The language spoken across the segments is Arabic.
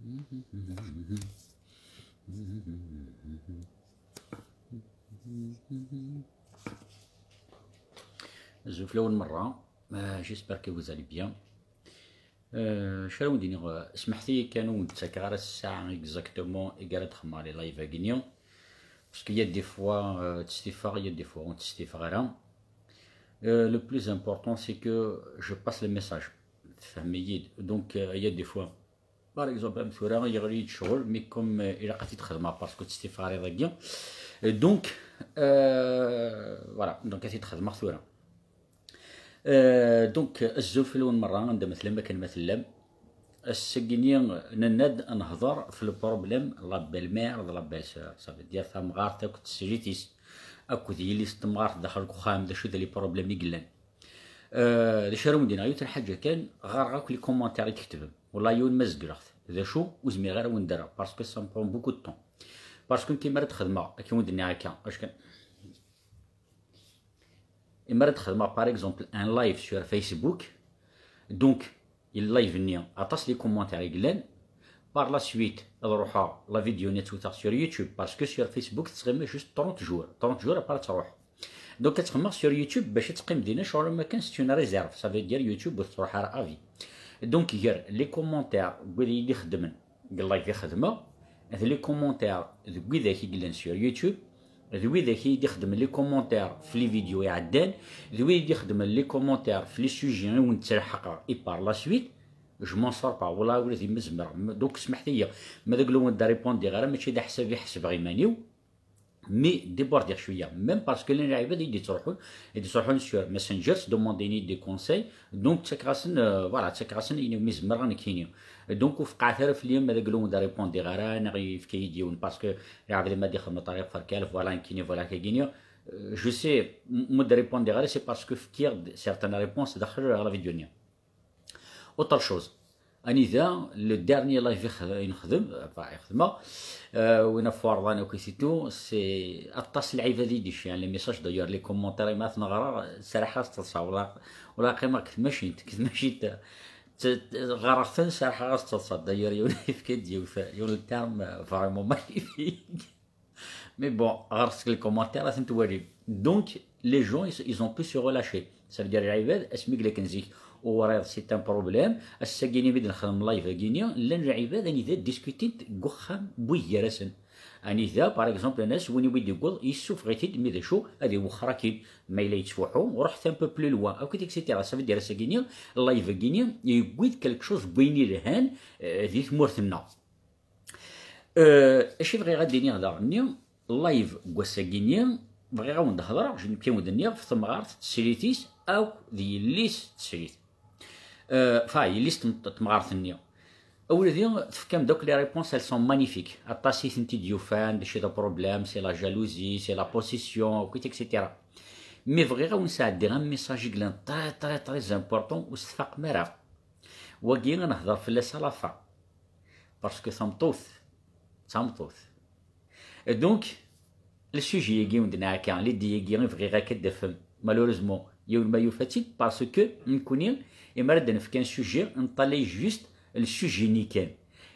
في الأول مرة جيسبر كو vous allez bien. شنو ندير سمحتي كانوا نتسكر الساعة اكزاكتومون إيكالا تخمر لي لايف اكينيو باسكو يا دي فوا تستيفاغ يا دي فوا اون تستيفاغ. لو بلوز امبورطون سي كو جو باس لو ميساج تفهمي. دونك يا دي فوا باغ اكزومبل مثلا يغري شغل مي كوم إلا قاتي تخدمها باسكو تستيفاغ داكيا دونك فوالا دونك قاتي تخدمها ثورة. دونك الزوج في الأول مرة عندما مثلا كان مثلا السكيني نناد نهضر في البروبليم لا بالمير لا بيسور صافي ديال ثمغارت اكو تسجيتيس اكو ديالي ستمغارت داخل الكخام دا شو ديال لي بروبليم يقلان. دا شارو مدينة يوتر حاجة كان غير غاك لي كومونتير يكتبهم والله يون مزقرخت ذا شو وزمي غير وين دارها باسكو سا مبرون بوكو دو طون باسكو كي مرات خدمة كي ودني هكا واش كان مرات خدمة باغ اكزومبل ان لايف سور فيسبوك دونك اللايف نيا عطاس لي كومونتير يقلان بار لا سويت نروحها لا فيديو نتوتا سور يوتيوب باسكو سور فيسبوك تسغمي جوست 30 جور ابار تروح دونك كتخمم سور يوتيوب باش تقيم دينا شغل ما كانش تون ريزيرف صافي ديال يوتيوب وتروح على افي دونك غير لي كومونتير قولي اللي خدمن قال لايف يخدمه هذ لي كومونتير ذوي ذاك يقلن سور يوتيوب ذوي ذاك يخدم لي كومونتير في لي فيديو يعدان ذوي يخدم لي كومونتير في لي سوجي وين تلحق اي بار لا سويت جو مون سور با والله ولادي مزمر. دونك سمحت لي ماذا قالوا دا ريبوندي غير ماشي دا حساب يحسب غير مانيو مي ديبوردير شويه ميم باسكو لي العباد يدي تروحون سور ماسنجرز دومونديني دي كونساي دونك تاكراسن فوالا تاكراسن ينو مزمر رانا كينيو دونك وفقع ثرف اليوم ماذا قالوا دا ريبوندي غير انا غي في كيديون باسكو العباد ما ديخل من طريق فركال فوالا كينيو فوالا كينيو جو سي مو دا ريبوندي غير سي باسكو فكير سيرتان ريبونس داخل لا فيديو نيا. اوتر شوز اني ذا لو ديرني لايف يخدم يخدمه وين فوارضان وكيسيتو سي اطاس العيبه ديش يعني لي ميساج داير لي كومونتير ما نغرا صراحه تصا ولا قيمه كنت ماشي غرفت صراحه تصا داير يولي في كيديو يولي الترم فريمون ماغنيفيك مي بون غرسك لي كومونتير لازم توري دونك لي جون ils ont pu se relâcher ça veut dire العباد اسميك لك نزيك وراه سي ان بروبليم الساكيني بدا نخدم لايف كينيا لا العباد اني ذا ديسكوتيت كوخام بويا راسن اني ذا باغ اكزومبل الناس وين يبدا يقول يسوف غيتي مي ذا شو هذه وخرا كاين ما الا يتفوحوا ورحت ان بو بلو لوا او كيت اكسيتيرا صافي دير الساكينيا اللايف كينيا يقول كالك شوز بيني الهان ذي ثمورتنا اشي بغي غادي نهضر نيا اللايف كواساكينيا بغي غاون نهضر جو نبكي ودنيا في ثمغارت تسريتيس او ذي ليس تسريت فاي ليست تمغارت النيا اول تفكام دوك لي ريبونس ال سون مانيفيك اطاسي ثنتي ديوفان دشي دا بروبليم سي لا جالوزي سي لا بوسيسيون كويت اكسيتيرا مي فغي غا ونساعد دير ان ميساج كلان تري امبورطون وستفاق مرا وكي نهضر في لا سلافا باسكو ثمطوث دونك السوجي يجي وندنا كان لي دي يجي فغي غا كدفهم مالوريزمون يوم ما يفاتيك باسكو نكوني يمرد نفكان سوجي نطلي جوست السوجي نيكان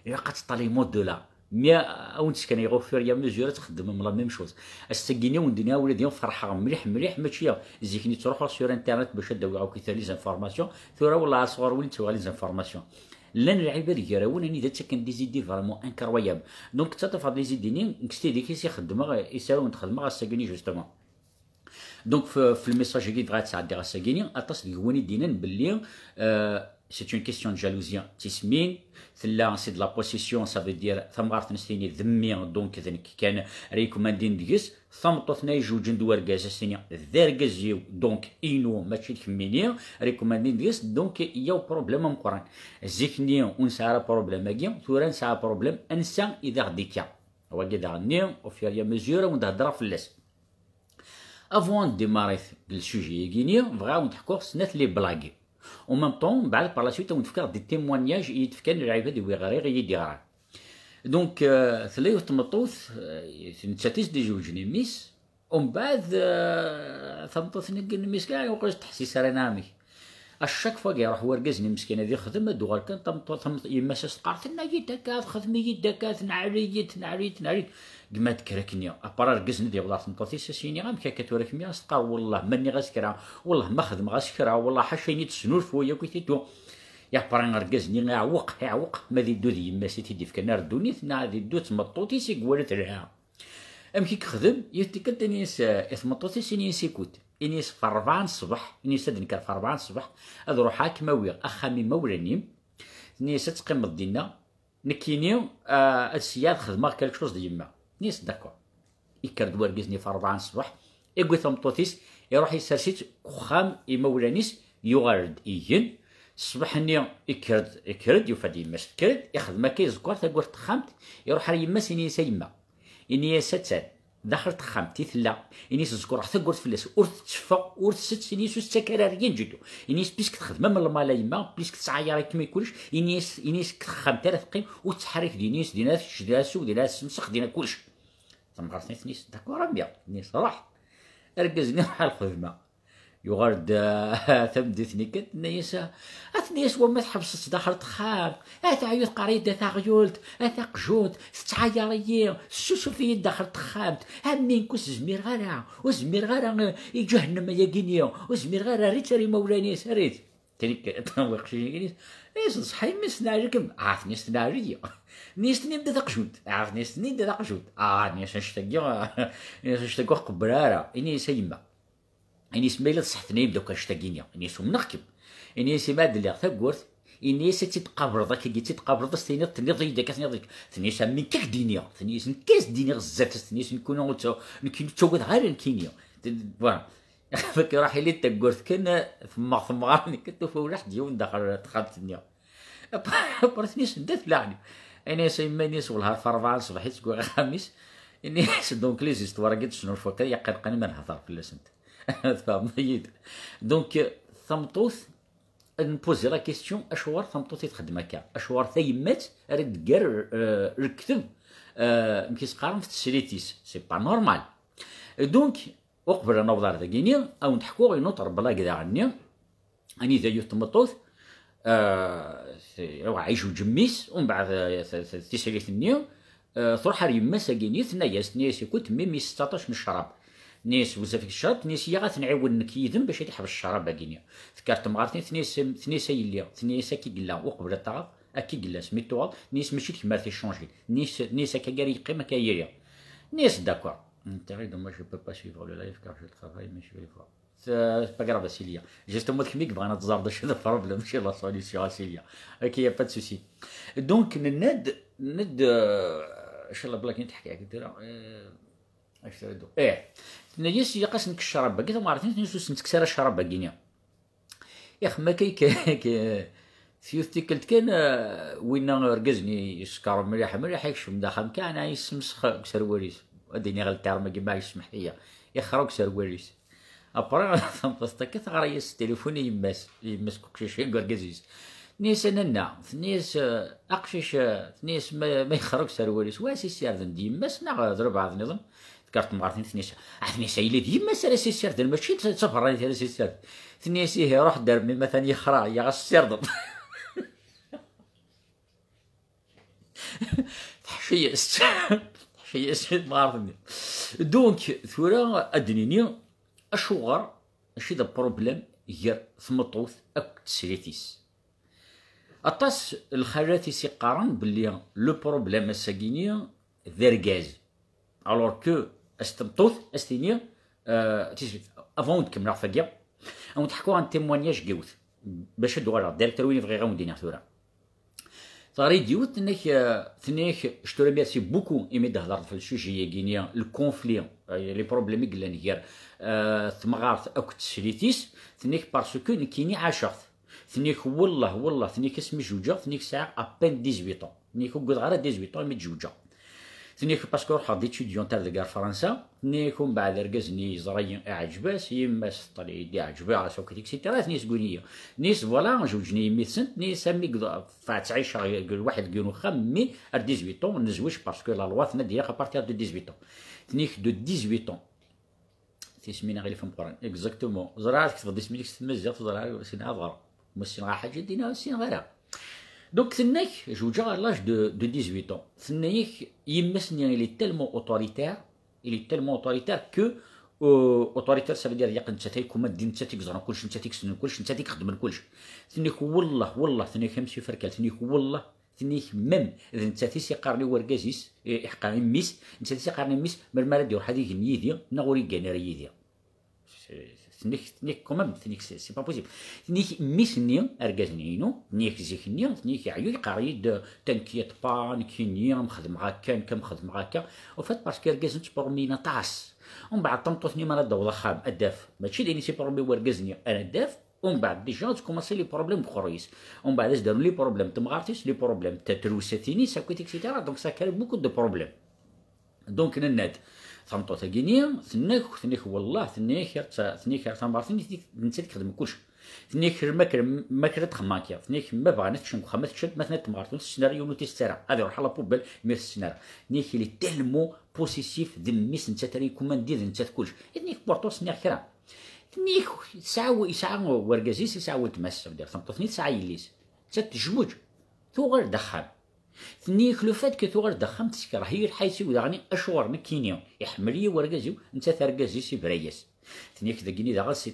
الا قد تطلي مودولا مي او نسكن يغوفر يا مزيور تخدم من لا ميم شوز السكيني وندنيا ولادي فرحه مليح ماشي زيكني تروحوا سور انترنت باش تدويو كي لي زانفورماسيون ثورا والله صغار وليت تو لي زانفورماسيون لان العباد يراون اني ذات كان دي زيدي فريمون انكرويابل دونك تطف هاد لي زيديني كستي ديك يخدمها يساو نخدمها السكيني جوستومون دونك في الميساج اللي بغات تساعد ديال الساكيني اطاس ديواني دينا باللي سي اون كيستيون دو جالوزيا تسمين ثلا سي دو لا بوسيسيون سافي دير ثمغارت نستيني ذمي دونك ذنك كان ريكوماندين ديس ثمطو ثناي جوج ندوار كاز ستيني ذار كازيو دونك اينو ماشي الكمينيا ريكوماندين ديس دونك ياو بروبليم مقران زيكني ونسعى بروبليم كي ثورا نسعى بروبليم انسان اذا غديكا هو كي داغني وفي يا مزيور ونهضر في اللاس افون ديماري السوجي كينيا بغاو نحكوا سنات لي بلاغي او ميم طون بعد بار لا سويت نتفكر دي تيموانياج يتفكر العباد ويغري يدير دونك ثلاثه تمطوث نتساتيس دي جوج نيميس ومن بعد ثمطوث نقل نيميس كاع وقلت تحسيس رانامي اشاك فوا يروح ورقزني مسكين هذه خدمه دوغال كان طم يما سقارت لنا يدك خدمي يدك تنعريت نعريت كما تكركني ابرا رقزني ديال بلاصه نطوتي ساسيني غير مكا كتورك ميا سقار والله ماني غاسكرا والله ما خدم غاسكرا والله حاشيني تسنور فويا كيتو يا برا نرقزني يعوق ما ذي دو دي يما سيتي دي فكنا ردوني ثنا ذي دو تمطوتي سي قوالت لها امكي كخدم يتكلت نيس اثمطوتي سيني سيكوت إنيس في 4 الصباح إنيس نكر في 4 الصباح هذا روح هاك مويا أخامي مولانيم نيس تقيم الدينا نكينيو السياد خدمة كالك شوز ديما نيس داكور يكرد ورقزني في 4 الصباح يقول ثمطوتيس يروح يسرسيت خام يمولانيس يغرد إيجن الصباح نيو يكرد يفاد يماس تكرد يخدم كيزكور تقول تخامت يروح على يماس إنيس يما إنيس تسال دخلت خامتي ثلا إنيس تذكر حتى قلت فلاس ورث تشفى ورث ست إنيس وستكراريين جدو إنيس بيسك تخدم من المالا يما بيسك تسعير كما يكونش إنيس خامتها لا تقيم وتحرك دينيس دينا الشداسو دينا السمسخ دينا كلش تمغرسني نيس داكور بيان نيس راح ركزني بحال الخدمه يغرد ثبدتني كنت نيس اثنيس وما تحبس دخلت خام تعيط قريده غيولت قجوت تتعيري شوف في دخلت خامت منين كوس زمير غير جهنم يا كينيا وزمير غير ريت مولاني سريت تلك وقشي نيس صحي مسناجكم عرفني سناري نيستني بدا قجوت عرفني نيستني بدا قجوت نيس نشتاقو قبراره اني سيما إني سميلة صحتني يبداو كنشتاقينيا إني سو منخكب إني سماد اللي ثقورت إني تتقابرض كي تتقابرض ستيني تني ضيدا كثني ضيك ثني سامي كاك دينيا ثني كاس دينيا غزات ثني نكونو نكون غير نكينيا فوالا فكي راح لي تقورت كان ثم غارني كنت فولا حد يوم دخل دخلت الدنيا برثني سدات لعني إني سيماني سولها في 4 الصباح تقول خامس إني دونك لي زيستوار قد شنو الفوكا يقلقني ما نهضر في اللسنت تفهم جيد دونك ثمطوث نبوزي لا كيستيون اشوار ثمطوث تخدم هكا اشوار ثيمات رد كار ركتب مكيسقارن في تسريتيس سي با نورمال دونك وقبل نوض على ذاكينيا او نحكو غي نوتر بلا كدا عني اني ذا يثمطوث عايشو جميس ومن بعد تسريت النيو تروح يما ساكيني ثناياس نياس كنت ميمي 16 من الشراب نيس بزاف الشراب نيس يا غتنعاود نكيدم باش يحبس الشراب باكينيا ذكرت مغارتني ثنيس يليا ثنيس كي قلا وقبل الطاغ اكي قلا سميتو نيس ماشي كيما تيشونجي نيس هكا كاري يقيم هكا يريا نيس داكور انت غير دو جو بو با سويفر لو لايف كار جو ترافاي ماشي فوا با غراف سيليا جوستومون كيميك بغينا تزارد شي بروبليم ماشي لا سوليسيون سيليا اوكي يا با دو سوسي دونك ند ان شاء الله بلا كي نتحكي هكا اش تريدو نيس يقاس نك الشراب باكي ما عرفتنيش نيس نتكسر الشراب باكينيا يا اخ ما كي ثيوتيكلت كان وين ركزني يسكر مليح يكشف من داخل كان يسمسخ كسر وريس اديني غير الترم كي ما يسمح ليا يخرج كسر وريس ابرا ثمطستك ثغريس تليفوني يمس كوكشيش كركزيس نيس انا نيس اقشيش نيس ما يخرج كسر وريس واسي سير ديما سنا ضرب هذا النظام كارت مغارتين ثنيسا يلي ديما سالا سيسير دار ماشي تصفر راني تاع سيسير ثنيسي روح دار مثلا يخرا يا غسير تحشيس مغارتني دونك ثورا ادنيني اشوغر ماشي دا بروبليم هي ثمطوث اك تسريتيس اطاس الخالات يسيقارن باللي لو بروبليم الساكينيا ذركاز الوغ كو استمطوث استينيا افون نكمل فاكيا او تحكوا عن تيموانياج كيوث باش دوغالا ديريكتور وين بغي غاون دينا ثورا طاري ديوت ثنيك جو ريميرسي بوكو ايمي دهضر في السوجي كينيا الكونفلي لي بروبليم كلا نير ثمغارت اوك تسليتيس ثنيك باسكو نكيني عاشرت ثنيك والله ثنيك اسمي جوجا ثنيك ساعه ابين 18 ثنيك قد غير 18 مي جوجا ثنيك باسكو روح ديتيديون تاع دكار فرنسا ثنيكم بعد ركزني زريين اعجباس يما سطلي دي عجبا على سوق اكسيتيرا ثنيس قوليه نيس فوالا جوجني ميسنت نيس مي فاتعيش واحد كيلو خمي 18 طون نزوج باسكو لا لوا ثنا ديال ابارتير دو 18 طون ثنيك دو 18 طون تسمينا غير فهم قران اكزاكتومون زرعت كتب 18 مزيان زرعت سينا صغار مسين غا حاجه دينا سين غيرها. دونك ثناك جوجا على لاج دو 18 ثنايك يمسني اللي تالمون اوتوريتير كو اوتوريتير سا فيدير ياك انت تيكون دين انت تيكزرا كلشي انت تيكسن كلشي انت تيخدم كلشي. ثنيك والله ثنيك همشي فركال ثنيك والله ثنيك ميم اذا انت تيسيقارني وركازيس يحقا ميس انت تيسيقارني ميس مرمى دير هذيك نيديا نغوري كاناريديا ثنيك كومام ثنيك سي با بوسيبل ثنيك ميس ني اركازنينو ثنيك زيك ني ثنيك عيو يقاريد تنكيت با نكينيا مخدم هكا كمخدم هكا وفات باسكو اركاز تبرمينا طاس ومن بعد طنطوثني مالا دو خام الداف ماشي ديني سي بروبلي وركازني انا الداف ومن بعد ديجا تكوماسي لي بروبليم بخريس ومن بعد داروا لي بروبليم تمغارتيس لي بروبليم تتروساتيني ساكويت اكسيتيرا دونك سا كان بوكو دو بروبليم. دونك نناد ثمطو ثقينيا ثنيك والله ثنيك تمغارتيني نتا تخدم كلشي ثنيك ما كرت خماكيا ثنيك ما بغانت تشنك خمات تشد مثلا تمغارتون السيناريو نوتي ستارا هذه روح على بوبل مير السيناريو ثنيك اللي تلمو بوسيسيف ذميس نتا تري كومان دير نتا كلشي ثنيك بورتو سنير كرا ثنيك يسعى وركازيس يسعى ولتماس دير ثمطو ثنيك ساعه يليس تتجوج ثوغر دخان ثنيك لو فات كو ثوغر دخان تسكر هي الحيسي ودغني اشوار نكينيا يحملي وركازيو انت تركازي سي برياس ثنيك ذاكيني داغا سي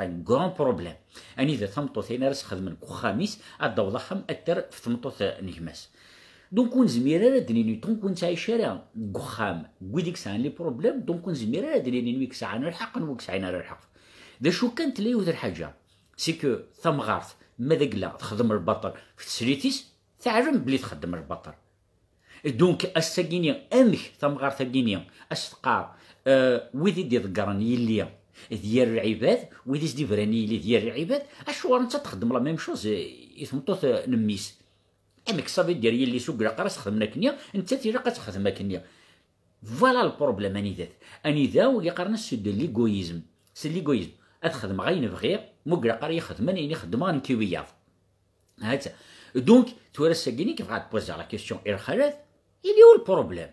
ان غران بروبليم اني اذا ثمطو ثينا راس خدم خامس ادو ضخم اثر في ثمطو نجماس دونك نزمير دنيني دونك نتا عايشه قخام ويديك سان لي بروبليم دونك نزمير دنيني ويك ساعه الحق نوك ساعه الحق دا شو كانت لي وذ الحاجه سي كو ثم غارث ماذاك لا تخدم البطل في تسريتيس تعلم بلي تخدم البطل دونك الساكيني امك ثم غارث ساكيني استقار ويدي ذكرني يليا ديال العباد ويدي ديفراني اللي ديال العباد اشوار انت تخدم لا ميم شوز يثمطو نميس امك صافي دير يلي سوق راه تخدم كنيا انت تيرا كتخدم كنيا فوالا البروبليم اني ذا ويقارن السد ليغويزم سي ليغويزم اتخدم غير نبغي موكرا قاري يخدم انا يخدم نكويا هاتا دونك تورا ساكيني كيف غاد بوزا لا كيسيون الخلاث اللي هو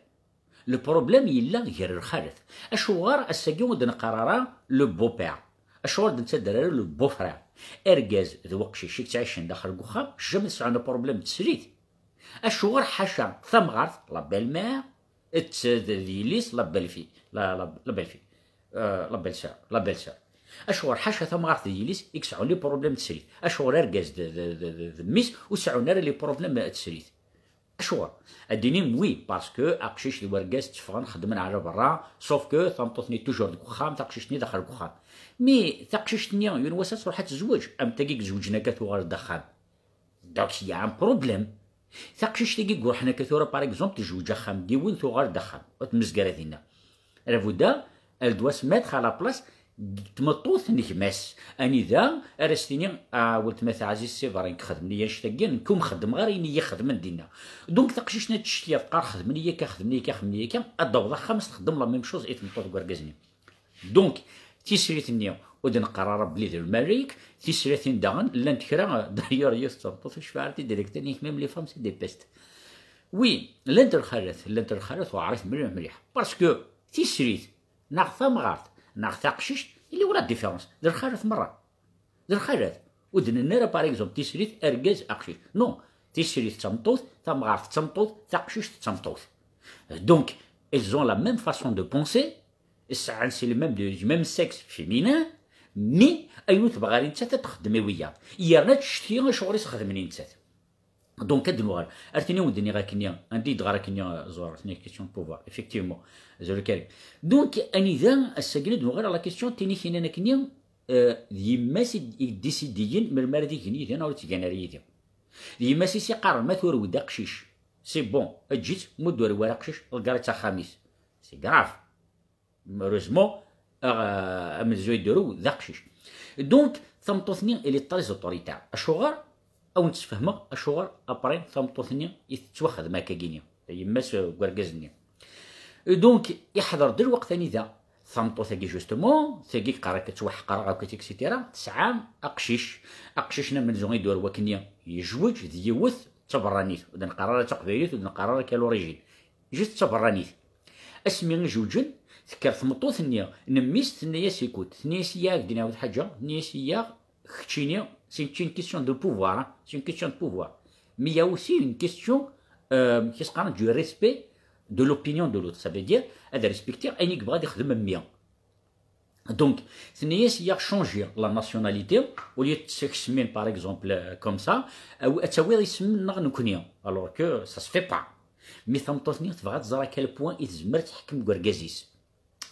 البروبليم يلا غير الخلاث اشوار الساكي ودنا قرارا لو بوبير اشوار دنت دراري لو بوفرا اركاز ذوق شي تعيش داخل الكوخام جامس عندنا بروبليم تسريت اشوار حاشا ثم غارث لا بالماء ليس لا بالفي لا بالفي لا بلسا اشوار حاشا ثم غارث يليس يكسعوا لي بروبليم تسريت اشوار اركاز ميس وسعونا لي بروبليم تسريت اشوار اديني وي باسكو اقشيش لي وركاز تفغن خدمنا على برا سوف كو ثمطوثني توجور الكوخام تقشيشني داخل الكوخام مي تقشيشتني يونوسا تروح تزوج ام تاكيك زوجنا كثوغر الدخان داك يا ان بروبليم تقشيش تاكيك روحنا كثوره باغ اكزومبل تزوج خام ديون ثوغر الدخان وتمزكره دينا رافودا ال دوا سميتر على بلاص تمطوث نكماس اني ذا ارستيني ولت مثلا عزيز سيفرين خدمني شتاكين نكون خدم غير اني خدم دينا دونك تقشيشنا تشتي قار خدمني كخدمني الضوضه خمس تخدم لا ميم شوز يتمطوث كركازني دونك تيسريتني ودن قرار بلي ذو المريك تيسريتين داغن لان تكرا داير يستنطف شفارتي ديريكتني ميم لي فام سي دي بيست وي لانتر خالث وعرف مليح باسكو تيسريت ناغ ثم غارت ناغ تقشيش اللي ولا ديفيرونس در خالث مره در خالث ودن النار باغ اكزومبل تيسريت اركاز اقشيش نو تيسريت تمطوط ثم غارت تمطوط تقشيش تمطوط دونك ils ont la même façon de penser c'est le même sexe féminin مي ايوت بغاري انت تخدمي وياه يا تشتي شغلي تخدمني انت دونك هاد الوغال ارتيني ودني غاكنيا عندي دغراكنيا زوار ثني كيسيون بوفوار افيكتيفمون زول كريم دونك اني ذا السجلد وغير لا كيسيون تيني كينا كنيا يما سي ديسيديين من المردي كني انا ولت كناريدي يما سي قرر ما ثور ودا قشيش سي بون اجيت مدور ورا قشيش الكاريتا خميس سي غراف مالوزمون من زوي يديرو ذا قشيش دونك ثمطوثني اللي طريز اوتوريتير اشوغر او نتفهمها اشوغر ابري ثمطوثني يتواخذ ما كاكينيا يماس كركازني دونك يحضر در وقت ثاني ذا ثمطو ثاكي جوستومون ثاكي قرا كتوحق قرا اكسيتيرا تسعام اقشيشنا من زوي يدور وكنيا يجوج ذيوث تبرانيت ودن قرار تقبيليت ودن قرار كالوريجين جست تبرانيت اسمي جوجن ذكر ثمطو ثنيا نميس ثنيا سيكوت ثنيا سيا دينا واحد حاجه ثنيا سيا c'est une question de pouvoir, hein. C'est une question de pouvoir. Mais il y a aussi une question du respect de l'opinion de l'autre. Ça veut dire, de respecter un يبغى يخدم مية. Donc, il y a changer la nationalité, au lieu de s'exprimer par exemple comme ça, ou alors que ça se fait pas. Mais ça me tient à quel point il se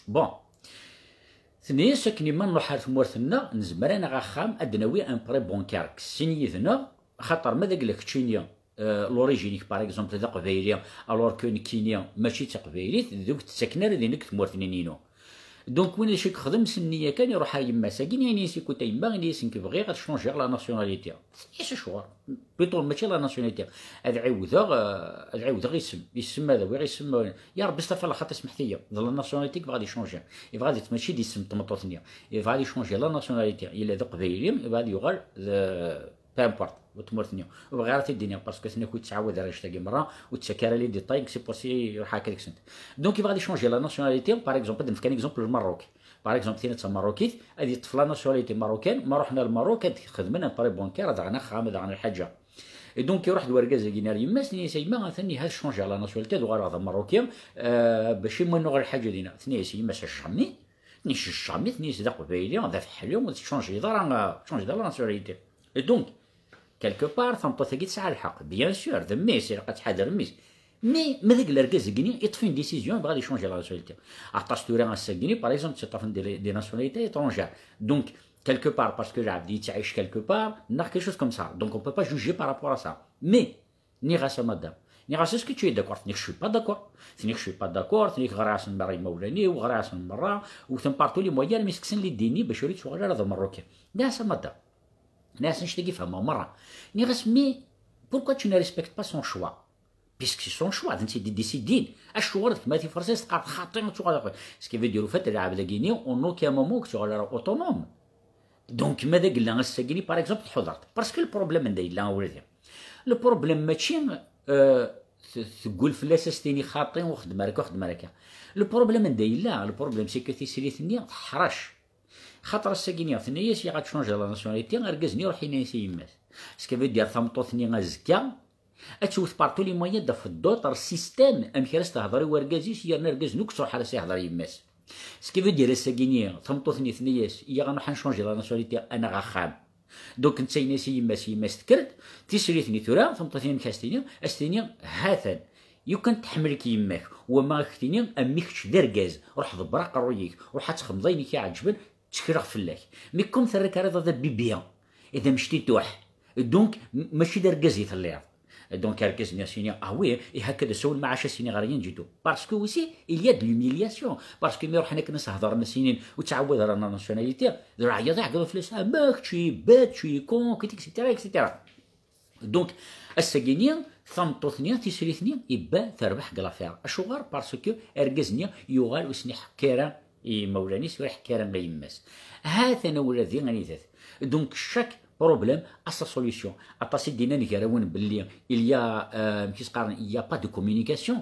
bon. ثانيا ساكنين ما نروح لمورثنا نزمر انا غاخام ادناوي ان بري بونكار سينيذنا خاطر ماذا قال لك تشينيا لوريجينيك باغ اكزومبل ذا قبايليه الور كون كينيا ماشي تا قبايليت دوك تسكنار دينك تمورثنينينو دونك وين شي خدم سنيه كان يروح يما ساكن يعني سيكو تا يما غني سنك بغي غتشونجي لا ناسيوناليتي ايش شوار بيطول ماشي لا ناسيوناليتي هذا عاوده يسمى هذا وغير يسمى يا ربي استغفر الله خاطر سمحتيا لا ناسيوناليتي غادي يشونجي غادي ماشي دي اسم تمطوطنيا غادي يشونجي لا ناسيوناليتي الا ذا قبايلي غادي يغال بامبورت وتمرثنيا وغير الدنيا باسكو ثنا كنت تعاود على شتاكي مره وتسكر لي دي طايك سي بوسي يروح هكاك سنت دونك غادي يشونجي لا ناسيوناليتي باغ اكزومبل نضرب كان اكزومبل المروك باغ اكزومبل ثنا مروكيت هذه طفله ناسيوناليتي ماروكان ما رحنا للمروك خدمنا باري بونكير دعنا خام دعنا الحاجه دونك يروح الورقاز كينا يماس ني سيما ثاني هاد شونجي على ناسيوناليتي دوغ هذا مروكيان باش يما نغير الحاجه دينا ثاني سيما الشامي ثاني الشامي ثاني سدا قبايلي هذا في حلو وتشونجي دار تشونجي دار ناسيوناليتي دونك quelque part ثمطوثاكي تسعى الحق بيان سور ذا ميس يلقى تحادر ميس مي ماذاك الركاز كيني يطفي اون ديسيزيون بغا يشونجي لا ناسيوناليتي عطاش توري الساكيني باغ اكزومبل تطفن دي ناسيوناليتي étrangères donc quelque part parce que العبد تعيش quelque part ناخ quelque chose comme ça donc on peut pas juger par rapport à ça mais ni غاسا مدام ني غاس اسكو tu es d'accord ني شو با داكور ني شو با داكور ني غراس مري مولاني وغراس مرة وثم بارتو لي مويان ميسكسن لي ديني باش يريد شغل هذا مروكي لا سا مدام ناس نشتاقي فهمها مرة ني غاس مي pourquoi tu ne respectes pas son choix puisque c'est son choix انت ديسيدين الشوار كما تي فرنسيس تقعد خاطين شغل سكي فيديرو فات اللاعب لاكيني اون اوكا مومون شغل اوتونوم دونك ماذا قلنا غاساكيني باغ اكزومبل حضرت باسكو البروبليم ندير لا ولدي لو بروبليم ماشي تقول فلاس تيني خاطين وخدم راك لو بروبليم ندير لا البروبليم سي كو تيسيري ثنيا تحرش خاطر الساكينيا ثنيا سي غاتشونجي لا ناسيوناليتي غركزني روح ينسي يماس سكي فيدير ثمطو ثنيا غازكا اتشوف بارتو لي مويا دا في الدوطر سيستيم امكيراس تهضري وركازي سي نركز نوك تروح على سي هضر يماس سكي فيدير الساكينيا ثمطو ثنياس يا غنروح نشونجي لا ناسيوناليتي انا غاخام دوك انت ينسي يماس تكرت تيسري ثني ثورا ثمطو ثنيا كاستينيا استينيا هاثن يو كان تحملك يماك وما اختينيا اميكش دركاز روح ضبرا قرويك روح تخمضيني كي عجبن تشكرغ فلاك مي كوم ثرك هذا بيبيان اذا مشتي توح دونك ماشي دركاز يثليها دونك ركزني سيني وي هكذا سول مع سيني غاريين جيتو باسكو ويسي il y a de l'humiliation باسكو مي روح هناك ناس هضرنا سنين وتعود رانا ناسيوناليتي راه يضيع قبل فلوس ماكشي باتشي كون اكسيتيرا اكسيتيرا دونك الساكينيا ثمطو ثنيا تيسري ثنيا يبا تربح كلافير اشوغار باسكو اركزني يوغال وسني حكيرا مولاني سوي حكيرا ما يماس هذا ولادي غني ذات دونك شاك problème à sa solution. À passer des nains il y a pas de communication.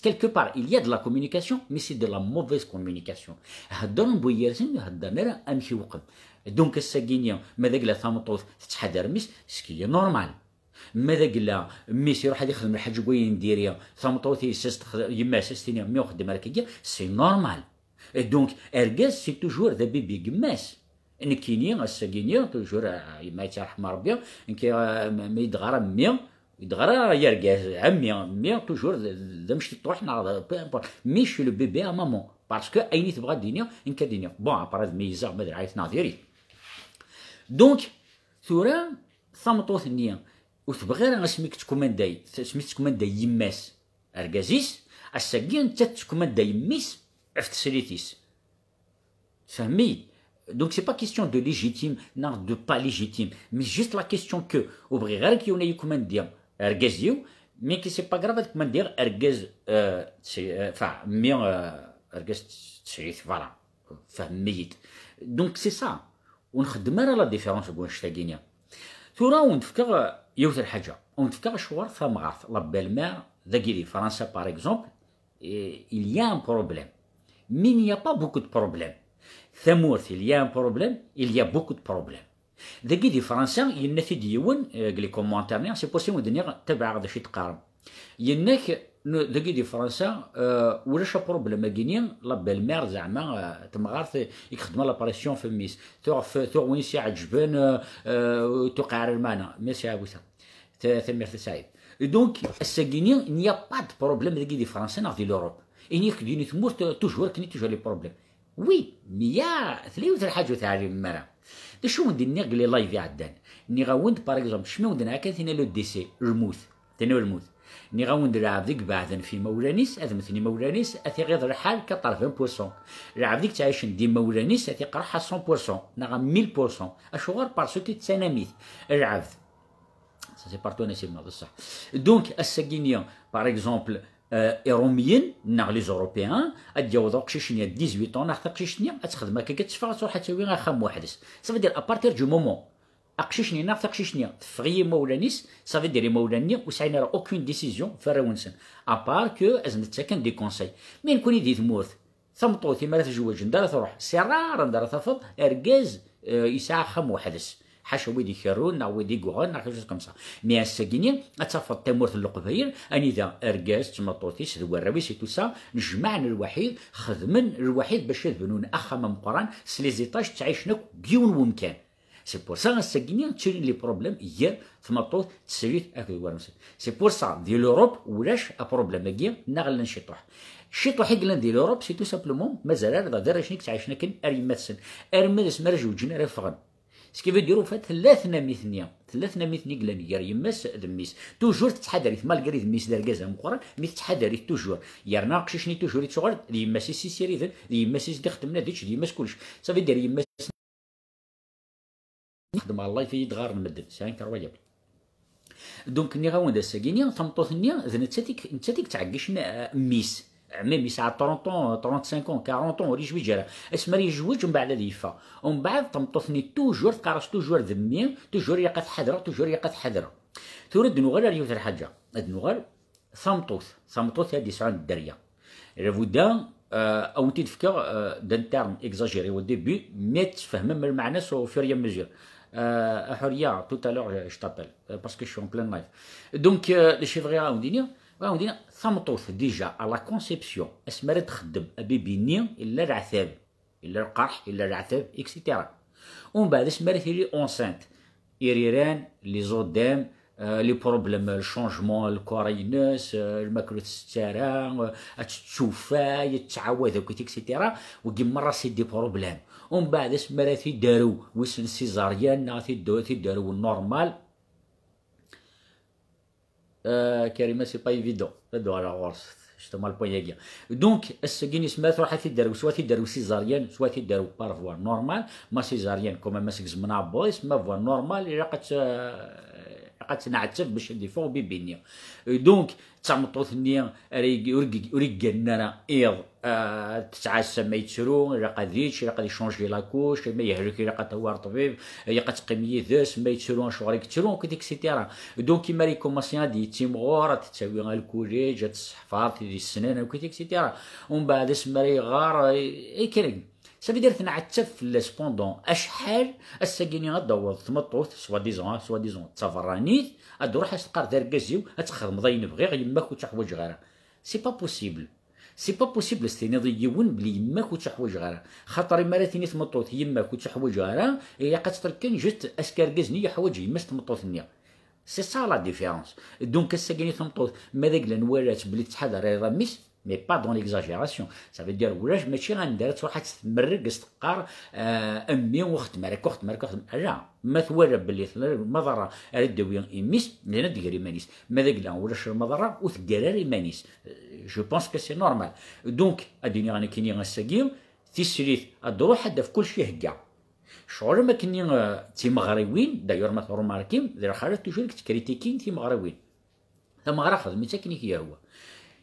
Quelque part, il y a de la communication, mais c'est de la mauvaise communication. Donc, الساقينيا ماذا قلا ثامطوث تتحدر مس سكي نورمال ماذا قلا ميس يروح يخدم الحاج بوين ديريا ثامطوث يما سيستينيا مي يخدم هكاكيا سي نورمال دونك اركاز سي توجور ذا بيبي قماس نكيني الساقينيا توجور ما يترحم ربي انكي ما يدغرا 100 يدغرا يركاز عمي 100 توجور ذا مش تروح ميش لو بيبي ا مامون باسكو ايني تبغى الدنيا انك الدنيا بون ابارات ميزه ما عيط ناظري دونك ثورا ثمطوث النيه وتبغي راه سميك تكومانداي سميت تكومانداي يماس اركازيس الساقين تكومانداي يميس عفت سريتيس فهمي donc c'est pas question de légitime non de pas légitime mais juste la question que ouvrir غير كي يوني كومانديا اركازيو mais que c'est pas grave كوماندير اركاز فا مي اركاز تسريت فوالا فهميت دونك سي سا ونخدم انا لا ديفيرونس بين شتاكينيا ثورا ونفكر يوث الحاجه ونفكر شوار ثمغارث لا بالمار ذاكيلي فرنسا باغ اكزومبل il y a un problème mais il n'y a pas beaucoup de problèmes ثمورث il y a un problème il y a beaucoup de problèmes ذاكي دي فرنسا ينثي ديون قال لي كومونتير نيا سي بوسيبل دنيا تبع هذا الشيء تقارن ينك ذاكي دي فرنسا ولاش بروبليم كينيا لا بالمير زعما تمغار يخدم لاباريسيون في ميس ثور وين عجبان تقارن معنا ميرسي عبوسه ثمير سعيد دونك الساكينيا نيا با دو بروبليم ذاكي دي فرنسا ناخذ لوروب إنيك ديني تموت توجور كني توجور لي بروبليم وي ميا ثلاث الحاجة تاع مرة شو ندير ني قال لي لايف يعدان ني غاوند باغ اكزومبل شنو ندير هكا ثاني لو ديسي الموت ثاني الموت ني غاوند لعب ديك بعدا في مولانيس هذا مثلي مولانيس اثي غير الحال كطرف 20% لعب ديك تعيش ندي مولانيس اثي قرحها 100% نغا 1000% اشغال بارسو تساناميت العبد سي بارتو نسيب بصح دونك الساكينيا باغ اكزومبل ايروميين ناغ لي زوروبيان اديوضو قشيشنيا 18 ناغ قشيشنيا تخدم هكا كتشفى تروح تسوي غير خام وحدس صافي دير ابارتير دو مومون اقشيشني ناغ قشيشنيا تفغي مولانيس صافي ديري مولانيا وسعينا راه اوكين ديسيزيون فراونسن ابار كو ازم تسكن دي كونساي مي نكون يدي تموت ثمطوتي مالها تزوج ندار تروح سرار ندار تفض اركاز يساع خام وحدس حاشا ويدي كارون نا ويدي كوغون نا كوجوز كوم سا مي الساكينيا اتفض تمورت القبايل اني ذا اركاز تمطوتيس الوراوي سي تو سا نجمعنا الوحيد خدمن الوحيد باش يبنون اخا مقران سلي زيتاج تعيشنا كيون ومكان سي بور سا الساكينيا تشري لي بروبليم هي تمطوط تسريت اكل ورمس سي بور سا ديال اوروب ولاش ا بروبليم كيا نغل نشطح الشيطوح يقلن ديال اوروب سي تو سامبلومون مازال هذا دار شنيك تعيشنا كن اريماتسن ارمدس مرج وجنا راه فغن سكيف يديروا فات ثلاثنا ميثني قلان يار يماس دميس توجور تتحدري مالغري دميس داركازا مقران مي تتحدري توجور يارنا قشيشني توجور يتشغل يماس سي سيري يماس دي خدمنا ديتش يماس كلش صافي دير يماس نخدم على الله في دغار المدن ساين كرويا دونك ني غاون دا ساكينيا تمطوثنيا نتاتيك تعقشنا ميس عمي ساعة 30 35 40 وريش بيجرا اسمر يجوج ومن بعد يفا ومن بعد تمطوثني توجور تقارس توجور ذمي توجور يقات حذرة توجور يقات حذرة تورد نوغال ريوث الحاجة هاد نوغال ثمطوث هادي سعون الدرية رافودا او تدفكا دان تيرم اكزاجيري او ديبي مي تفهم من المعنى سو فيريا ميزور حريه توتالور جو تابيل باسكو جو ان بلان لايف دونك لي شيفغي راوندينيا راوندينا ثمطوث ديجا على كونسيبسيون اسمر تخدم ابيبيني الا العثاب الا القرح الا العثاب اكسيتيرا ومن بعد اسمر ثيري اونسانت ايريران لي زودام لي بروبليم الشونجمون الكورينوس الماكلو تستارا تشوفا تعاود هكا اكسيتيرا وكيما مره سي دي بروبليم ومن بعد اسمر تيدارو وسن سيزاريان تيدارو النورمال كريمه سي با ايفيدون هادو على غورس شتو مال بوياكيا دونك السكيني سما تروح تيدارو سوا تيدارو سيزاريان سوا تيدارو بار فوا نورمال ما سيزاريان كوما ماسك زمنا بويس ما فوا نورمال الا قد تنعتف باش ندي فوق بيبينيا دونك تعمطوثنيا ريغنا ايض تتعسى ما يتسرو الا قاديتش الا قادي يشونجي لاكوش ما يهلك الا قاد توار طبيب الا قاد تقيمي ذاس ما يتسرو شغل يكتسرو كديك سيتيرا دونك كيما ريكوماسيون دي تيمغور تساوي غا الكوليج الصحفار دي السنان وكديك سيتيرا ومن بعد اسمري غار اي كريم صافي دير تنعتف في لاسبوندون اشحال الساكيني غدوض تمطوث سوا ديزون تسافرانيت ادروح تلقى داركازيو تخدم ضاين بغير يماك وتحوج غيرها سي با بوسيبل ستيني يون بلي يماك وتحوج غيرها خاطر ما راتيني تمطوث يماك وتحوج غيرها هي قد تركن جوست اسكاركازني يحوج يماس تمطوثنيا سي سا لا ديفيرونس دونك الساكيني تمطوث ماذا قلنا نوالات بلي تحضر راميس مي با دون ليكزاجيراسيون سافي دير ولاش ماشي غندير تروح تمرق تقار امي وخت مارك لا ما توالى بلي المضره ردوي ايميس لان دير ايمانيس ماذا قلنا ولاش المضره وتقرر ايمانيس جو بونس كو سي نورمال دونك اديني راني كيني غنساكيو تيسريت الدروح حدا في كل شيء هكا شغل ما كني تيمغريوين دايور ما تروماركيم دير خالد توجور كتكريتيكين تيمغريوين تمغرا خدمت ساكني كي هو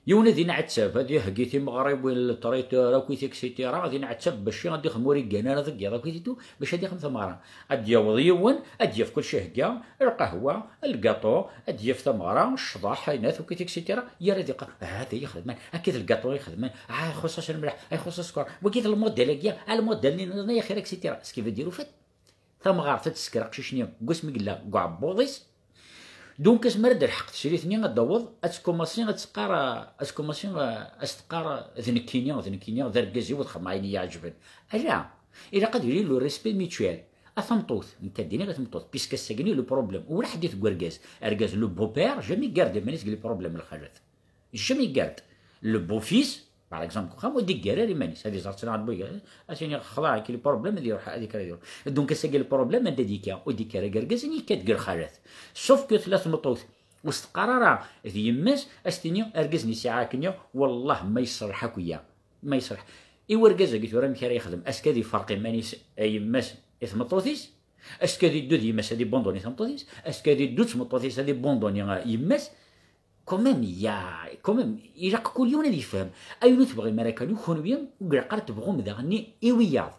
يونا ذي نعتسب هادي هكيتي مغرب وين الطريطة راكويتي كسيتيرا غادي نعتسب باش غادي خموري كانا ذكي راكويتيتو باش غادي خمسة مغرا اديا وضيون اديا في كل شيء هكا القهوة الكاطو اديا في ثمغرا الشضاح هاينات وكيتي كسيتيرا يا راه ديقا هذا يخدم اكيد الكاطو يخدم خصوصا الملح خصوصا السكر وكيت الموديل هكا الموديل يا خير كسيتيرا سكيف ديرو فات تمغار تتسكر قشيشني قوس مقلا كاع بوضيس دونك اش مرد الحق تشريثني غدوض اتكوماسي غتقار اتكوماسي استقار ذنكينيا ذركازي وتخدم عيني يعجبن الا الا قد يري لو ريسبي ميتوال اثمطوث نكديني غتمطوث بيسكا ساكني لو بروبليم ولا حديث كواركاز اركاز لو بو بير جامي كارد مانيس لي بروبليم الخالات جامي كارد لو بو فيس باغ اكزومبل خا ودي كارير مانيس هادي زرت نعرف بويا اشني خلاع كي لي بروبليم اللي يروح هذيك يدير دونك ساكي البروبليم هذا ديكا ودي كارير كاركاز ني كتقر خالات سوف كو ثلاث مطوث واستقرار ذي يماس استني اركزني ساعه كنيا والله ما يصرحك وياه ما يصرح ايوا ركازا قلت له راه مكاري يخدم اسكادي فرق مانيس يماس ثمطوثيس اسكادي دو يماس هادي بوندوني ثمطوثيس اسكادي دو ثمطوثيس هادي بوندوني يماس كوميم كوميم إلا كل يوم اللي يفهم أيونو تبغي مراكن يكون بيان وقرا تبغو مدغني إيوياض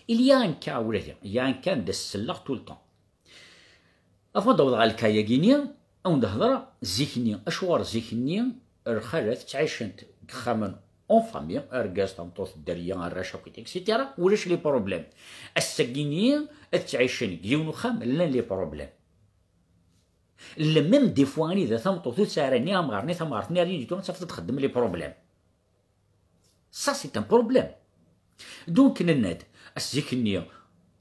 إليا ان كا ولادي يا ان كان دا السلاغ طول طون أفضل دوض غا الكايا كينيا أو نهضر زيكنيا أشوار زيكنيا الخالات تعيشنت خامن اون فامي اركاز تمطوط الدريه الرشا كيت اكسيتيرا ولاش لي بروبليم السكينيين تعيشن كيونو خام لا لي بروبليم لا ميم دي فوا اذا تمطوط سارني امغارني تمغارتني راني جيتو تفضل تخدم لي بروبليم سا سي ان بروبليم دونك نناد السكينيه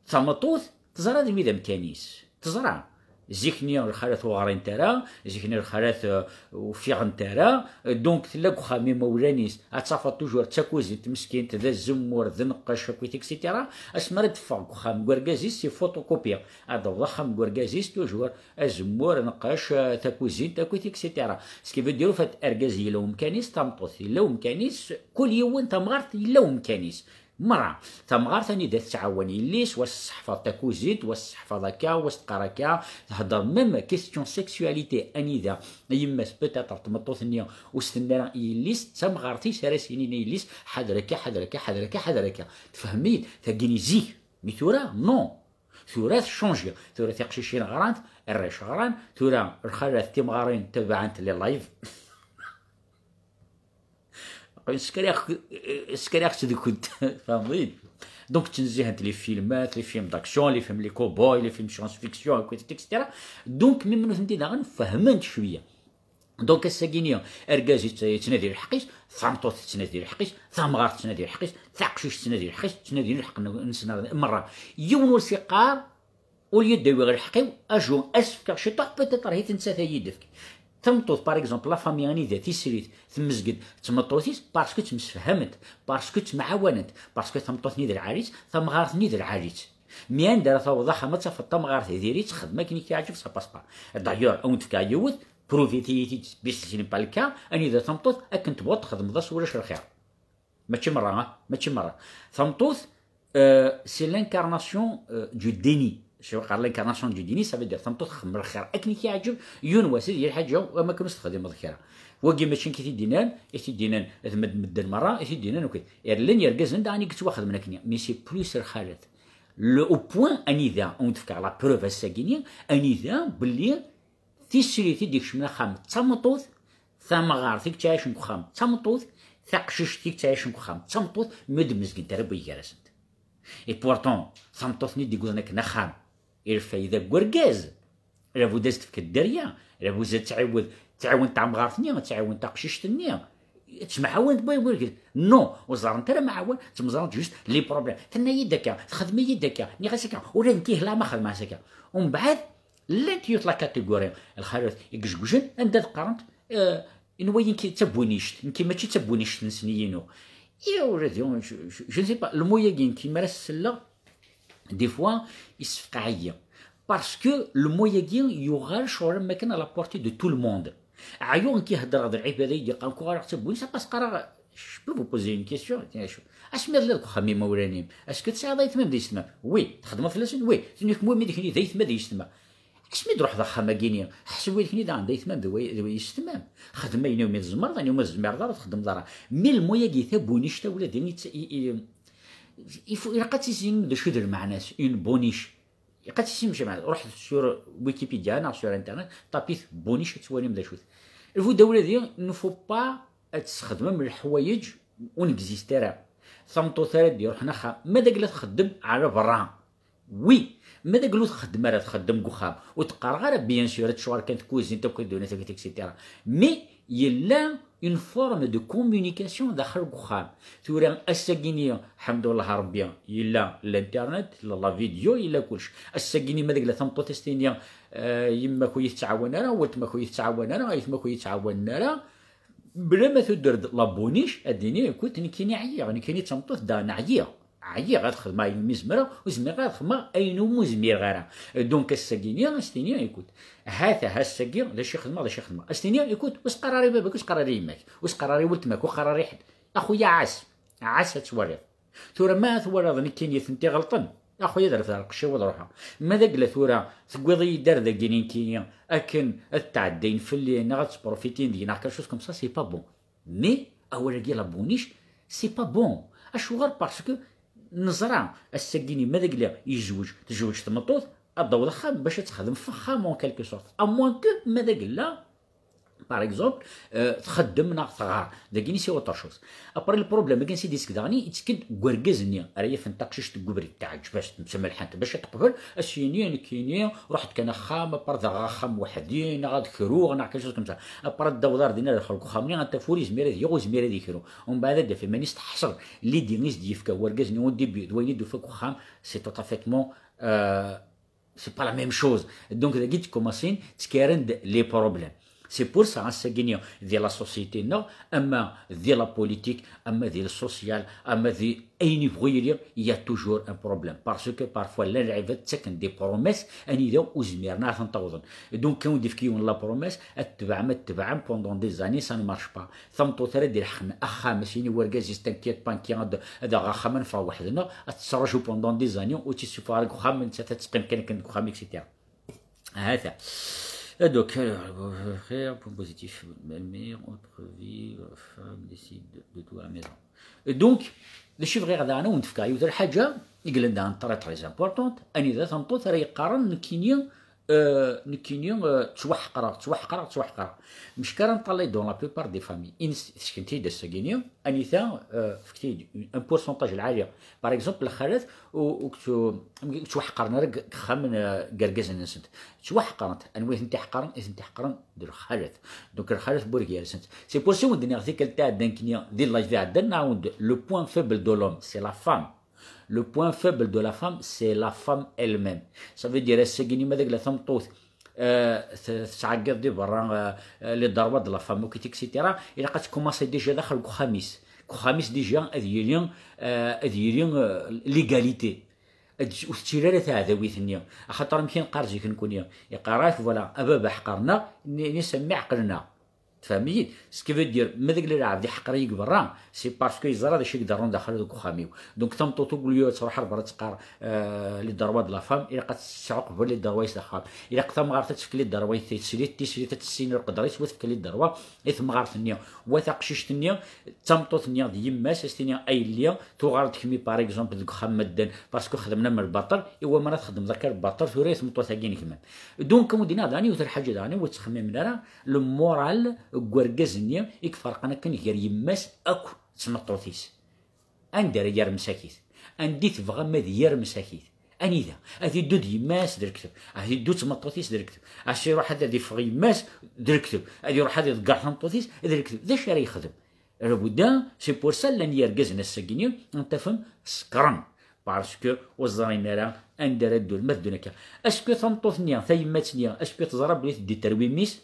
تمطوط تزرع دي ميدا مكانيس تزرع زيكني الخالات وغارين ترى زيكني الخالات وفيغن ترى دونك تلاقو خامي مولانيس اتصافى توجور تاكوزي مسكين ذا الزمور ذا نقاش كويت اكسيتيرا اسمر تفاق خام كوركازيس سي فوتوكوبيا هذا ضخم كوركازيس توجور الزمور نقاش تاكوزين تاكويت اكسيتيرا سكي بديرو فات اركازي لو مكانيس تمطوث لو مكانيس كل يوم تمغارت لو مكانيس مرة تمغار ثاني دا تعاوني ليش واش الصحفة تاكوزيت واش الصحفة ذاكا واش تقراكا تهضر ميم كيستيون سيكسواليتي انيدا يماس بوتيتر تمطوثنيا وستنانا يليس تمغارتي سارسينينا يليس حذرك تفهميت تاكيني زيك مي ثورا نو ثورات شونجي ثورات يقشيشين غرانت الريش غران ثورا الخالات تيمغارين تبعانت لي لايف سكرياخ تدي كنت فاهمين دونك تنزيهت لي فيلمات لي فيلم داكسيون لي فيلم لي كوبوي لي فيلم سيونس فيكسيون اكسيتيرا دونك ميم فهمتي داغن فهمت شويه دونك الساكينيه اركازي تنادي الحقيس ثامطوط تنادي الحقيس ثامغار تنادي الحقيس ثاقشيش تنادي الحقيس تنادي الحق نسنا مره يون الفقار واليد غير الحقيو اجو اسفك شي طاق بيتيتر هي تنسى يدك تمطوط باغ اكزومبل لا فامي راني ذا تيسريت تمزقد تمطوطيس باسكو تمسفهمت باسكو تمعاونت باسكو تمطوطني ذا العريس تمغارتني ذا العريس ميان دار توضح ما تفط تمغارت ديري تخدم كي كيعجبك سا باس با دايور اون تفكا يوت بروفيتيتي بيسلين بالكا اني ذا تمطوط اكن تبغى تخدم ذا ولاش الخير ماشي مره تمطوط سي لانكارناسيون دو ديني شو قال لانكارناسيون دو ديني سافي دير تمطوط تخدم الخير اكن كيعجب يون واسيد ديال الحاجه وما كنوش تخدم الخير وكي ماشي كي تيدينان تيدينان مد مره تيدينان وكي لين يركزن داني كنت واخد من كنيا مي سي بلوس الخالات لو او بوين اني ذا اون تفكر لا بروف الساكينيه اني ذا باللي تيسريتي ديك شمنا خام تمطوط ثمغار فيك تعيش خام تمطوط ثقشش فيك تعيش خام تمطوط مد مسكين تربي يرسنت اي بورتون تمطوطني ديقول لك نخام الفايده كوركاز راه بودازت فيك الدريه راه بوزات تعاون تمغارتني تعاون تقششتني تمعاون بوي نو وزار انت راه معاون تمزران جوست لي بروبليم تنا يدك تخدمي يدك ني غاسكا ولا نتيه لا ما خدمها سكا ومن بعد لا تيوت لا كاتيجوري الخالات يكجكجن انت قرنت نوين كي تبونيشت كي ماشي تبونيشت نسنيينو يا ولادي جو سي با الموياكين كيما راه السله دي فوا يسفقعيه باسكو الموياكين يغال شغل ما كان على بورتي دو تو الموند عيون كيهضر هذا العباده يقال كو راه تبوني سا باس قرا جو بو بوزي اون كيسيون اش مير لك خمي مولاني اسكو تسعى ضايت ما بديش تما وي تخدم فلاسين وي تنيك مو ميديك ني ضايت ما ديش تما اش مي تروح ضخ ماكينيا حسوي لك ني ضايت ما دوي تمام خدمه يوم الزمر ثاني يوم الزمر دار تخدم دار مي الموياكي ثابونيش تا ولادي يفو قد تسين دو شو در معناس اون بونيش قد تسين مش معناس روح سور ويكيبيديا انا سور انترنت طابيت بونيش تواني مدا شوت الفو دوله دي نفو با تخدم من الحوايج ونكزيستيرا ثمطو ثالث ديال حنا ما داك لا تخدم على برا وي ماذا قالوا تخدم راه تخدم كوخام وتقرا غير بيان سور تشوار كانت كوزين تاكل دونات اكسيتيرا مي يلا اون فورم دو كومونيكاسيون داخل كوخام ثورا الساكينيه الحمد لله ربي يلا الانترنت لا فيديو يلا كلش الساكيني ماذا قال ثمطو تستينيا يما خويا تعاون انا ولت ما خويا تعاون انا يما خويا تعاون انا بلا ما تدير لابونيش اديني كنت كيني عيا يعني كيني تمطو دانا عيا غتخدم يومي زمرا وزمير غتخدم اينو مزمير غير دونك الساكينيا استينيا يكوت ها الساكين لا شي خدمه لا شي خدمه استينيا يكوت واش قراري باباك واش قراري يماك واش قراري ولتماك وقراري حد اخويا عاس توريض ثورا ما توريض كيني ثنتي غلطن اخويا دار في القشي وضروحها ماذا قلا ثورا تقوضي دار ذا كينين كينيا اكن التعدين في اللي غتبروفيتين دينا كاشوز كوم سا سي با بون مي اولا كي لابونيش سي با بون اشو غير باسكو نزرع الساكيني ماذا قال تزوج تمطوط الضوء خام باش تخدم فخام اون كالكو سورت اموان كو ماذا قال باغ اكزومبل تخدم ناغ ثغار داكيني سي اوتر شوز ابري البروبليم كان سي ديسك داني يتكد كوركازني راهي فنتاقشش تكوبري تاعك باش تسمى الحانت باش تقبل السينيين كينيا رحت كان خام برضا خام وحدين غاد كروغ ناع كاش كمسا ابري الدوار دينا دخل خامني انت فوري زميره ديالو زميره دي كرو ومن بعد دا في مانيش تحصر لي دينيس ديفكا وركازني اون ديبي دويني دو فك خام سي توتافيتمون سي با لا ميم شوز دونك دا كي تكوماسين تكارند لي بروبليم سي بور سا الساكينيا ديال لا سوسيتي نو اما ديال لا بوليتيك اما ديال السوسيال اما ديال اي نيفو يلير يا توجور ان بروبليم باسكو بارفوا لا العباد تسكن دي بروميس اني داو وزميرنا تنطوضن دونك كون ديفكيون لا بروميس اتبع ما تبع بوندون دي زاني سا مارش با ثمطو ترى دير اخا ماشي وركاز يستنكيت بانكي هذا غا من فوا وحدنا تسرجو بوندون دي زاني و تيسوفارك خام انت تتقن كان خام اكسيتيرا هذا donc, frère, point positif, belle-mère, autre vie, femme décide de tout à la maison. Et donc, le chiffre هذا أنا ونتفكايو ذا الحاجة يقول لنا تري امبورطونت أني إذا تنطوط راه يقارن نكينيا توحقرا مش كان نطلع دون لا بلوبار دي فامي إن سكنتي دا الساكينيا أني ثا فكتي ان بورسونتاج العالية باغ اكزومبل الخالات توحقرنا راه خامن كركاز الناس توحقرت انوي انت حقرن دير الخالات دونك الخالات بورك يا سنت سي بور سي ودني غتيك تاع دانكنيا دير لاج تاع عندنا نعاود لو بوين فيبل دو لوم سي لا فام. Le point faible de la femme, c'est la femme elle-même. Ça veut dire الساكيني ماذاك لا ثمطوط تعقد دي برا لي ضربات د لا فام وكيت اكسيتيرا الا قد كوماسي ديجا داخل خميس ديجا اذيلين ليغاليتي وستيرا تاع ذويثنيا خاطر يمكن قارجي كنكون يقراك فوالا ابا حقرنا نسمي عقلنا تفهمي سكيفو دير ماذاك اللي عبد حقريك برا سي باسكو يزرا داكشي يقدرون داخل دوك خاميو دونك تمطوطو قول تروح برا تقار لي ضربات لا فام الا قد تعقب لي الدروايس داخل الا قد مغارت تفك لي الدروايس تسري تسين القدر يتفك لي الدروا اثم غارت النيا وثاق شيشت النيا تمطوط النيا دي يماس استنيا اي ليا تو غارت كمي باغ اكزومبل دوك خام مدن باسكو خدمنا من البطر ايوا مرات تخدم ذاك البطر ثوري تمطوط ثاقين كمان دونك مدينا داني وثر حاجه داني وتخمم لنا لو مورال كوركازنيا يكفرقنا كان غير يماس اكو تمطوطيس اندر يار مساكيت اندي تبغى ما ديار مساكيت اني ذا هذه دود يماس دركتب هذه دود تمطوطيس دركتب عشي يروح هذا يفغ يماس دركتب هذه يروح هذا يتقع تمطوطيس دركتب ذا شي راه يخدم لابد سي بور سا لان يركزنا الساكينيا انت فهم سكران باسكو وزرينا راه اندر الدول مردونك اسكو تمطوطنيا ثيماتنيا اسكو تزرب لي دي ترويميس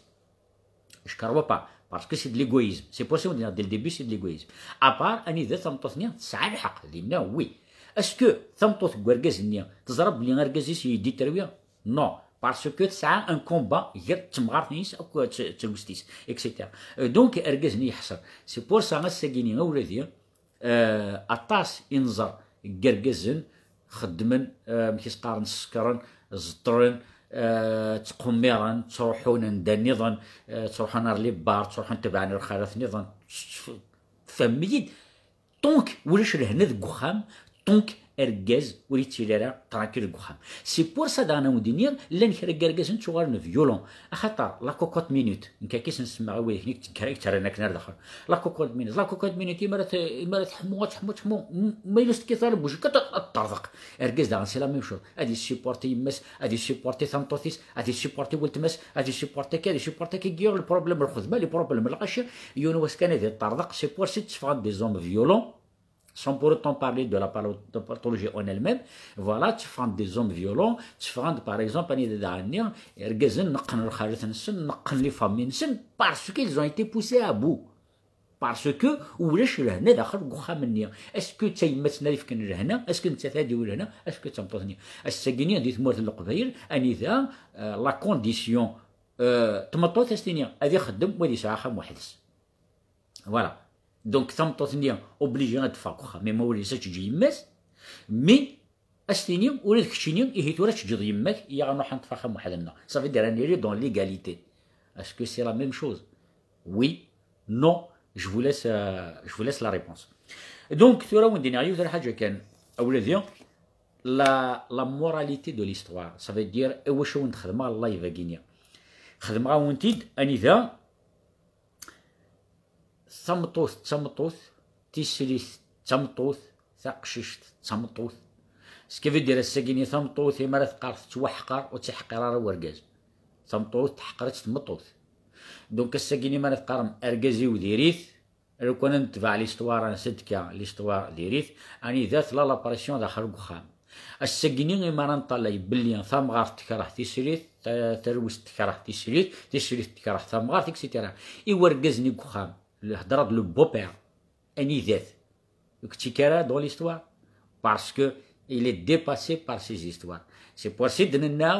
شكروا با باسكو سي دو ليغويزم سي بوسيبل ديال الديبي سي دو ليغويزم ابار اني ذا تمطوطنيا تسعى الحق لينا وي اسكو تمطوط كوركازنيا تزرب لي غركازي سي دي ترويا نو باسكو تسعى ان كومبا غير تمغارتنيس او تلوستيس اكسيتيرا دونك اركازني يحصر سي بور سا غاساكيني اولادي اطاس ينظر كركازن خدمن مكيس قارن سكرن زطرن تقميرا تروحون ندنظن تروحون لي بار تروحون تبعنا الخلاف نظن فهميد دونك ولاش لهنا ذك وخام دونك اركاز وليت تيلارا تراكير كوخام سي بور سا دانا ودينير لان كرا اركاز نتوغال فيولون خاطر لا كوكوت مينوت نكا كيس نسمع وي هنيك تكرا نار داخل لا كوكوت مينوت مرات تحمو ما يلست كيثار بوج كتطرزق اركاز دا سي لا ميم شوز ادي سيبورتي يمس ادي سيبورتي ثامطوثيس ادي سيبورتي ولتمس ادي سيبورتي كي سيبورتي كي كيور البروبليم الخدمه لي بروبليم الغش يونو واش كان هذا الطرزق سي بور سي تفراد دي زوم فيولون sans pour autant parler de la pathologie en elle-même. Voilà, tu fais des hommes violents, tu fais par exemple, les familles, parce qu'ils ont été poussés à bout. Parce que, est-ce que tu as une est-ce que tu as est-ce que tu as السجنية دي تموت القبائل أنذا لا كونديسيون تمطوط السنية هذه خدم ودي ساعة خام وحدث. Voilà. Donc, ça me obligé de faire quoi? Mais moi, je suis يماس مي استنيم ولا كشينيم يهيتورا تجد يماك يا غنروح نتفاهم وحدنا. Ça veut dire aller dans l'égalité. Est-ce que c'est la même chose? Oui, non. Je vous laisse la réponse. Donc, tu vois, on dit n'arrive حاجة كان أولادي la moralité de l'histoire. Ça veut dire واش نخدمها الله يفاقيني. خدمها ونتيد أنذا تمطوث تيسليث تمطوث ثقششت تمطوث سكيفي دير الساكيني تمطوث يما تقار توحقر وتحقر راه وركاز تمطوث تحقرت تمطوث دونك الساكيني ما تقارن اركازي وديريث لو كان نتبع ليستوار نسدكا ليستوار ديريث اني ذات لا لاباريسيون داخل كوخام الساكيني ما نطلع بلي ثمغار تكره تيسليث تروس تكره تيسليث تكره ثمغار اكسيتيرا يوركازني كوخام الهضره دو بو بير اني ذات كتيكارا دون ليستوار باسكو il est dépassé par ces histoires. C'est pour ça que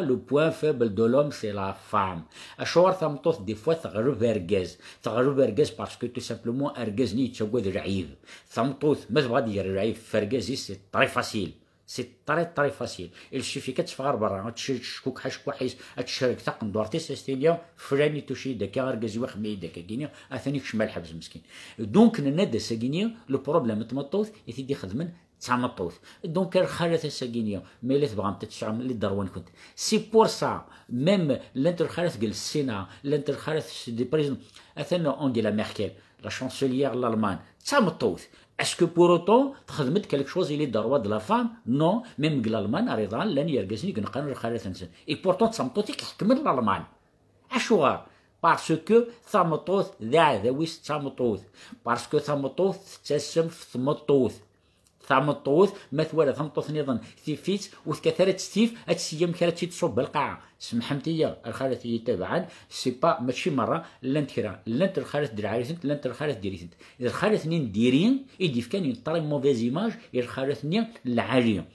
le point faible de l'homme, c'est la femme. أشوار ثمطوث des fois تغرب أرجاز parce que tout simplement أرجاز ني تشوّد رعيف. ثمطوث ما تبغى دير رعيف فرجازي c'est très facile. C'est très facile. Il suffit كتفغر برا تشكوك حشك وحيس تشارك ثقن دورتي سيستيليا فلاني تشي داكا أرجاز وخمي داكا كينيا أثاني كشمال حبس مسكين. دونك ننادى ساكينيا لو بروبليم تمطوث يتيدي خدمن تمطوث دونك الخالة الساكينية ملي تبغى تتشعم اللي دروان كنت سي بور سا ميم لانتر خالة قال السينا لانتر خالة دي بريزون اثنا انجيلا ميركل لا شانسليير الالمان تمطوث اسكو بور اوتون تخدمت كالك شوز اللي دروا د لا فام نو ميم قال الالمان رضا لان يرقسني كنقرر الخالة نسن اي بورتون تمطوث يحكم الالمان اشوار باسكو ثمطوث ذا ويس تمطوث باسكو ثمطوث تسم في ثمطوث ثمطوث مثوالا ثمطوث نظن ثيفيت وثكثرت ستيف هادسيام كانت تصب بالقاعه سمحمتيا الخالة تبعا سي با ماشي مره لانت كرا لانت الخالة درعايثنت لانت الخالة ديريثنت اذا الخالة ثنين ديرين يديف كان يطري موفيز ايماج الخالة ثنين العاليه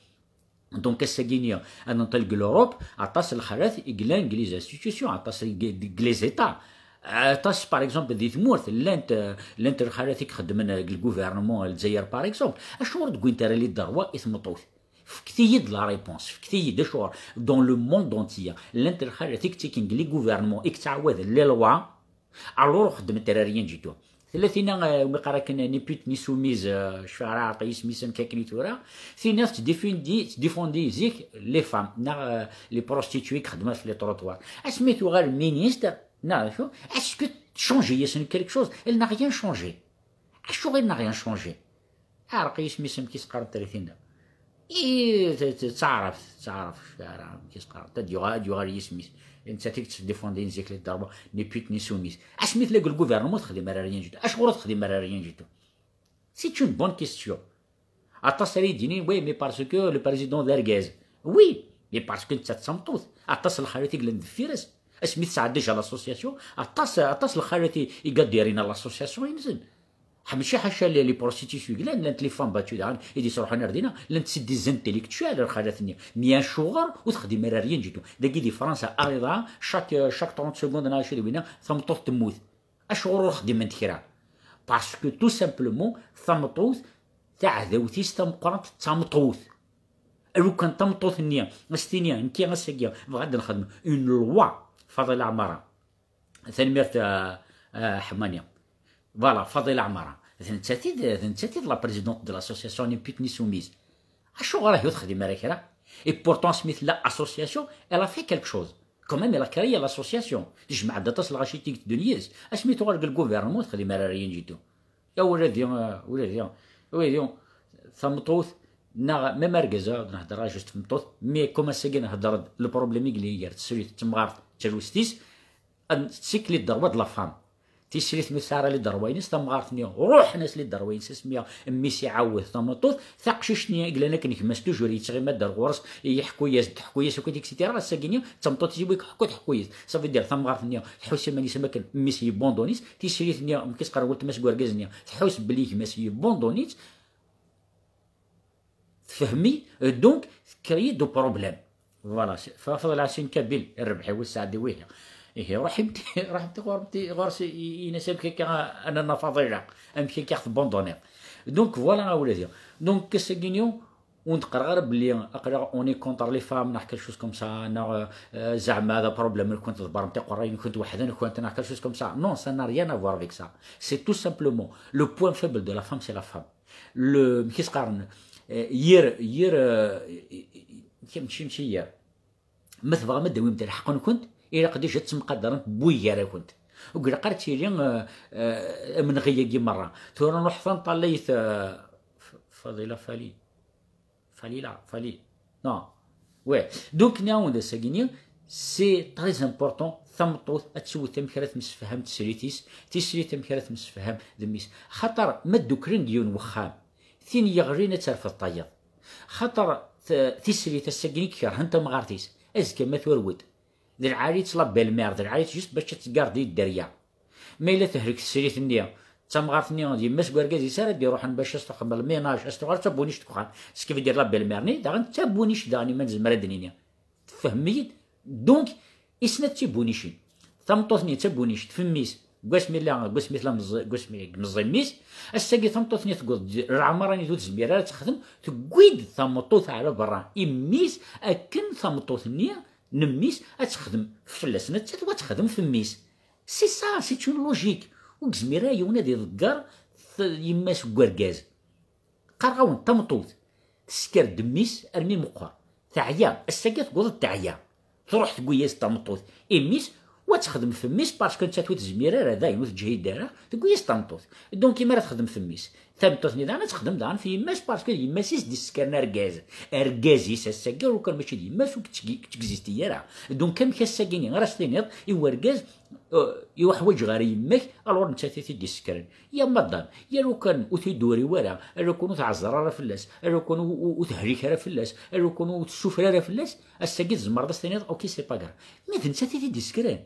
دونك الساكينيا انا نطلق لوروب عطاس الخالات يقلان كليز انستيتيوسيون عطاس كليز ايتا تاس باغ اكزومبل دي ثمورث لانت الخالاتك خدمن الجوفرنمون الجزائر باغ اكزومبل اشور تقول انت راه لي الدروا يثمطوث فكتيد لا ريبونس فكتيد اشور دون لو موند اونتيير لانت الخالاتك تيكين لي جوفرنمون تعوض لي لوا الور خدمت راريين جيتو ثلاثين مقرا كان ني بيت ني سوميز شعراء قيس ميسن كاكنيتورا في ناس تديفوندي زيك لي فام لي بروستيتوي خدمات في لي تروطوار اسميتو غير مينيستر نعرفو اسكو تشونجي ياسن كالك شوز elle n'a rien changé اشو غير n'a rien changé قيس ميسن كيس قرب 30 تعرف شعراء كيس قرب تديوغا يسميس انت تيك تديفوندي زيك لي ضربه ني بيت ني سوميس اش مثل الغوفرنمون تخدم راه ريان جيتو اش غورا تخدم راه ريان جيتو سي اون بون كيستيون اتصلي ديني وي مي باسكو لو بريزيدون دارغاز وي مي باسكو انت تصمتوث اتصل خالتي قلن دفيرس اسميت ساعه ديجا لاسوسياسيون اتصل خالتي يقدرين لاسوسياسيون ينزل ماشي حاشا لي بروستيتيسيون لان لي فام باتو دان يدي صروحنا نردينا لان تسد دي زانتيليكتوال خالتني ميان شغل وتخدم راه ريان جيتو داكي دي فرنسا اريضا شاك 30 سكوند ناشي وينا ثمطوث تموت اشغل خدم انت كرا باسكو تو سامبلومون ثمطوث تاع ذوتيس تمقرات تمطوث لو كان تمطوث النية مستينيا نكي غاساكيا غادي نخدم اون لوا فضل عمارة ثاني ميرت حمانيا فوالا فضل عمارة ثنتاتيد لا بريزيدونت دو لاسوسياسيون ني بيت ني سوميز اشو راه تخدم راك راه. اي بورتون سميث لا اسوسياسيون الا في كالك شوز كوميم الا كريا لاسوسياسيون تجمع داتا الغاشي تيك دنياس اسميتو غير الكوفيرنمون تخدم راه ريان جيتو يا ولادي ثمطوث نا ما مركزه نهضر جوست فمطوث مي كوما ساكي نهضر البروبليم اللي هي تسريت تمغارت تلوستيس تسيكلي الضربه د لا فام تيسريت مسارة اللي دروينس تمغارتني روح ناس اللي دروينس اسميا ميسي عاود ثمطوث ثقششني قلنا كنك ماس توجور يتغي ما دار غورس يحكوا ياس تحكوا ياس وكديك سيتيرا ساكيني تمطوث يجيبو يحكوا تحكوا ياس صافي دير ثمغارتني تحوس ماني سماك ميسي بوندونيس تيسريتني كيسقر قلت ماس كواركازني تحوس بليك ميسي بوندونيس تفهمي دونك كريي دو بروبليم فوالا ففضل عشان كابيل الربحي والسعدي ويها إيه راح تغربتي غرس ينسب كيكا أنا نفاضيلا أم كيكا خذ بوندونير دونك فوالا ولادي دونك كساكينيو ونتقرا غير بلي اقرا اوني كونتر لي فام نحكي شوز كوم سا انا زعما هذا بروبليم كنت تضبر نتاع قراي كنت وحده كنت نحكي شوز كوم سا نو سا نا ريان افوار افيك سا سي تو سامبلومون لو بوين فيبل دو لا فام سي لا فام لو كيس قارن ير مشي ير مثل ما دويم تاع الحق كنت إلا قد جات مقدرة بويا راه كنت وقال قرت لي من غياكي مرة ثورا نروح طليت فضيلة فالي نو وي دونك ناون دا ساكيني سي تري امبورطون ثمطوث تسوي تمكرات مسفهم تسريتيس تسري تمكرات مسفهم ذميس خاطر ما دوكرين ديون وخام ثين يغرينا ترفض الطيب خاطر تسري تساكيني كره انت مغارتيس ازكى ما ثورود ذا العالي تصلب بالمير ذا العالي جست باش تقاردي الدريا ما الا تهرك السريت النية تمغارتني غادي ماس كواركازي ساره دي روح باش تستقبل الميناج استغار تبونيش تكون سكيف دير لا بالميرني دا تبونيش داني ما نزمر الدنيا تفهمي دونك اسنا تبونيشين ثمطوثني تبونيش تفميس قسمي لا قسمي لا قسمي مزيميس الساقي ثمطوثني تقول العمراني تو تزمير تخدم تقيد ثمطوث على برا اميس اكن ثمطوثني نميس تخدم فلاس نتا وتخدم في ميس سي سا سي اون لوجيك وكزميرا يونا ديال الدار يماس كواركاز قرغاون تمطوط تسكر دميس ارمي مقر تعيا الساكا تقول تعيا تروح تقوياس تمطوط اميس وتخدم في ميس باسكو انت توت زميرا راه داين وتجهيد دارها تقوياس تمطوط دونك كيما راه تخدم في ميس ثابتوثني دانا تخدم دان في يماس باسكو يماسيس دي سكرنا اركازيس الساكا وكان ماشي ديماس وكتكزيستي راه دونك كان كاساكيني غير استينيض يوركاز يوحوج غير يماك الور نتا تيدي السكران يا مدام يا لو كان وتيدوري ورا لو كانوا تعزر راه فلاس لو كانوا وتهريك راه فلاس لو كانوا تشوف راه فلاس الساكي زمر استينيض اوكي سي با كار مي نتا تيدي السكران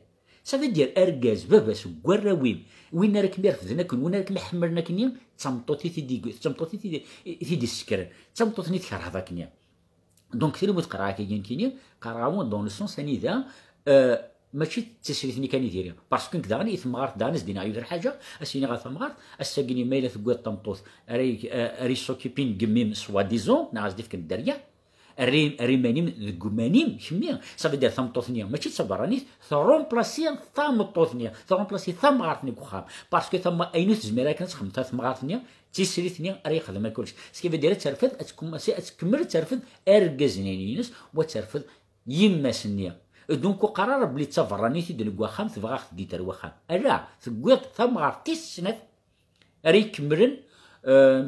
صافي دير اركاز باباس وكراويم وين راك مرفدنا وين راك محمرنا كنيا تمطوتي تيدي السكران تمطوتني تكره ذاك كنيا دونك كثير متقرا كينيا قراون دون لو سونس اني ذا ماشي تسريتني كان يدير باسكو كدا غني ثمغارت دانس دينا يدير حاجه اسيني غا ثمغارت الساكيني مايله تقول طمطوط ري سوكيبين كميم سوا ديزون ناس ديك الدريا ريمانيم كمانيم كمية صافي دير ثمطوثنيا ماشي تصبرانيت ثرومبلاسي ثمطوثنيا ثرومبلاسي ثمغارتني كوخام باسكو ثم اينو تزميرا كانت تخدم ثمغارتنيا تيسريتنيا راه يخدم كلشي سكيف دير ترفد تكمل ترفد اركازنينينس وترفد يماسنيا دونك قرار بلي تفراني تيدير الواخام تبغى خدي تاع الواخام لا تقول ثمغارتي السنه راه يكملن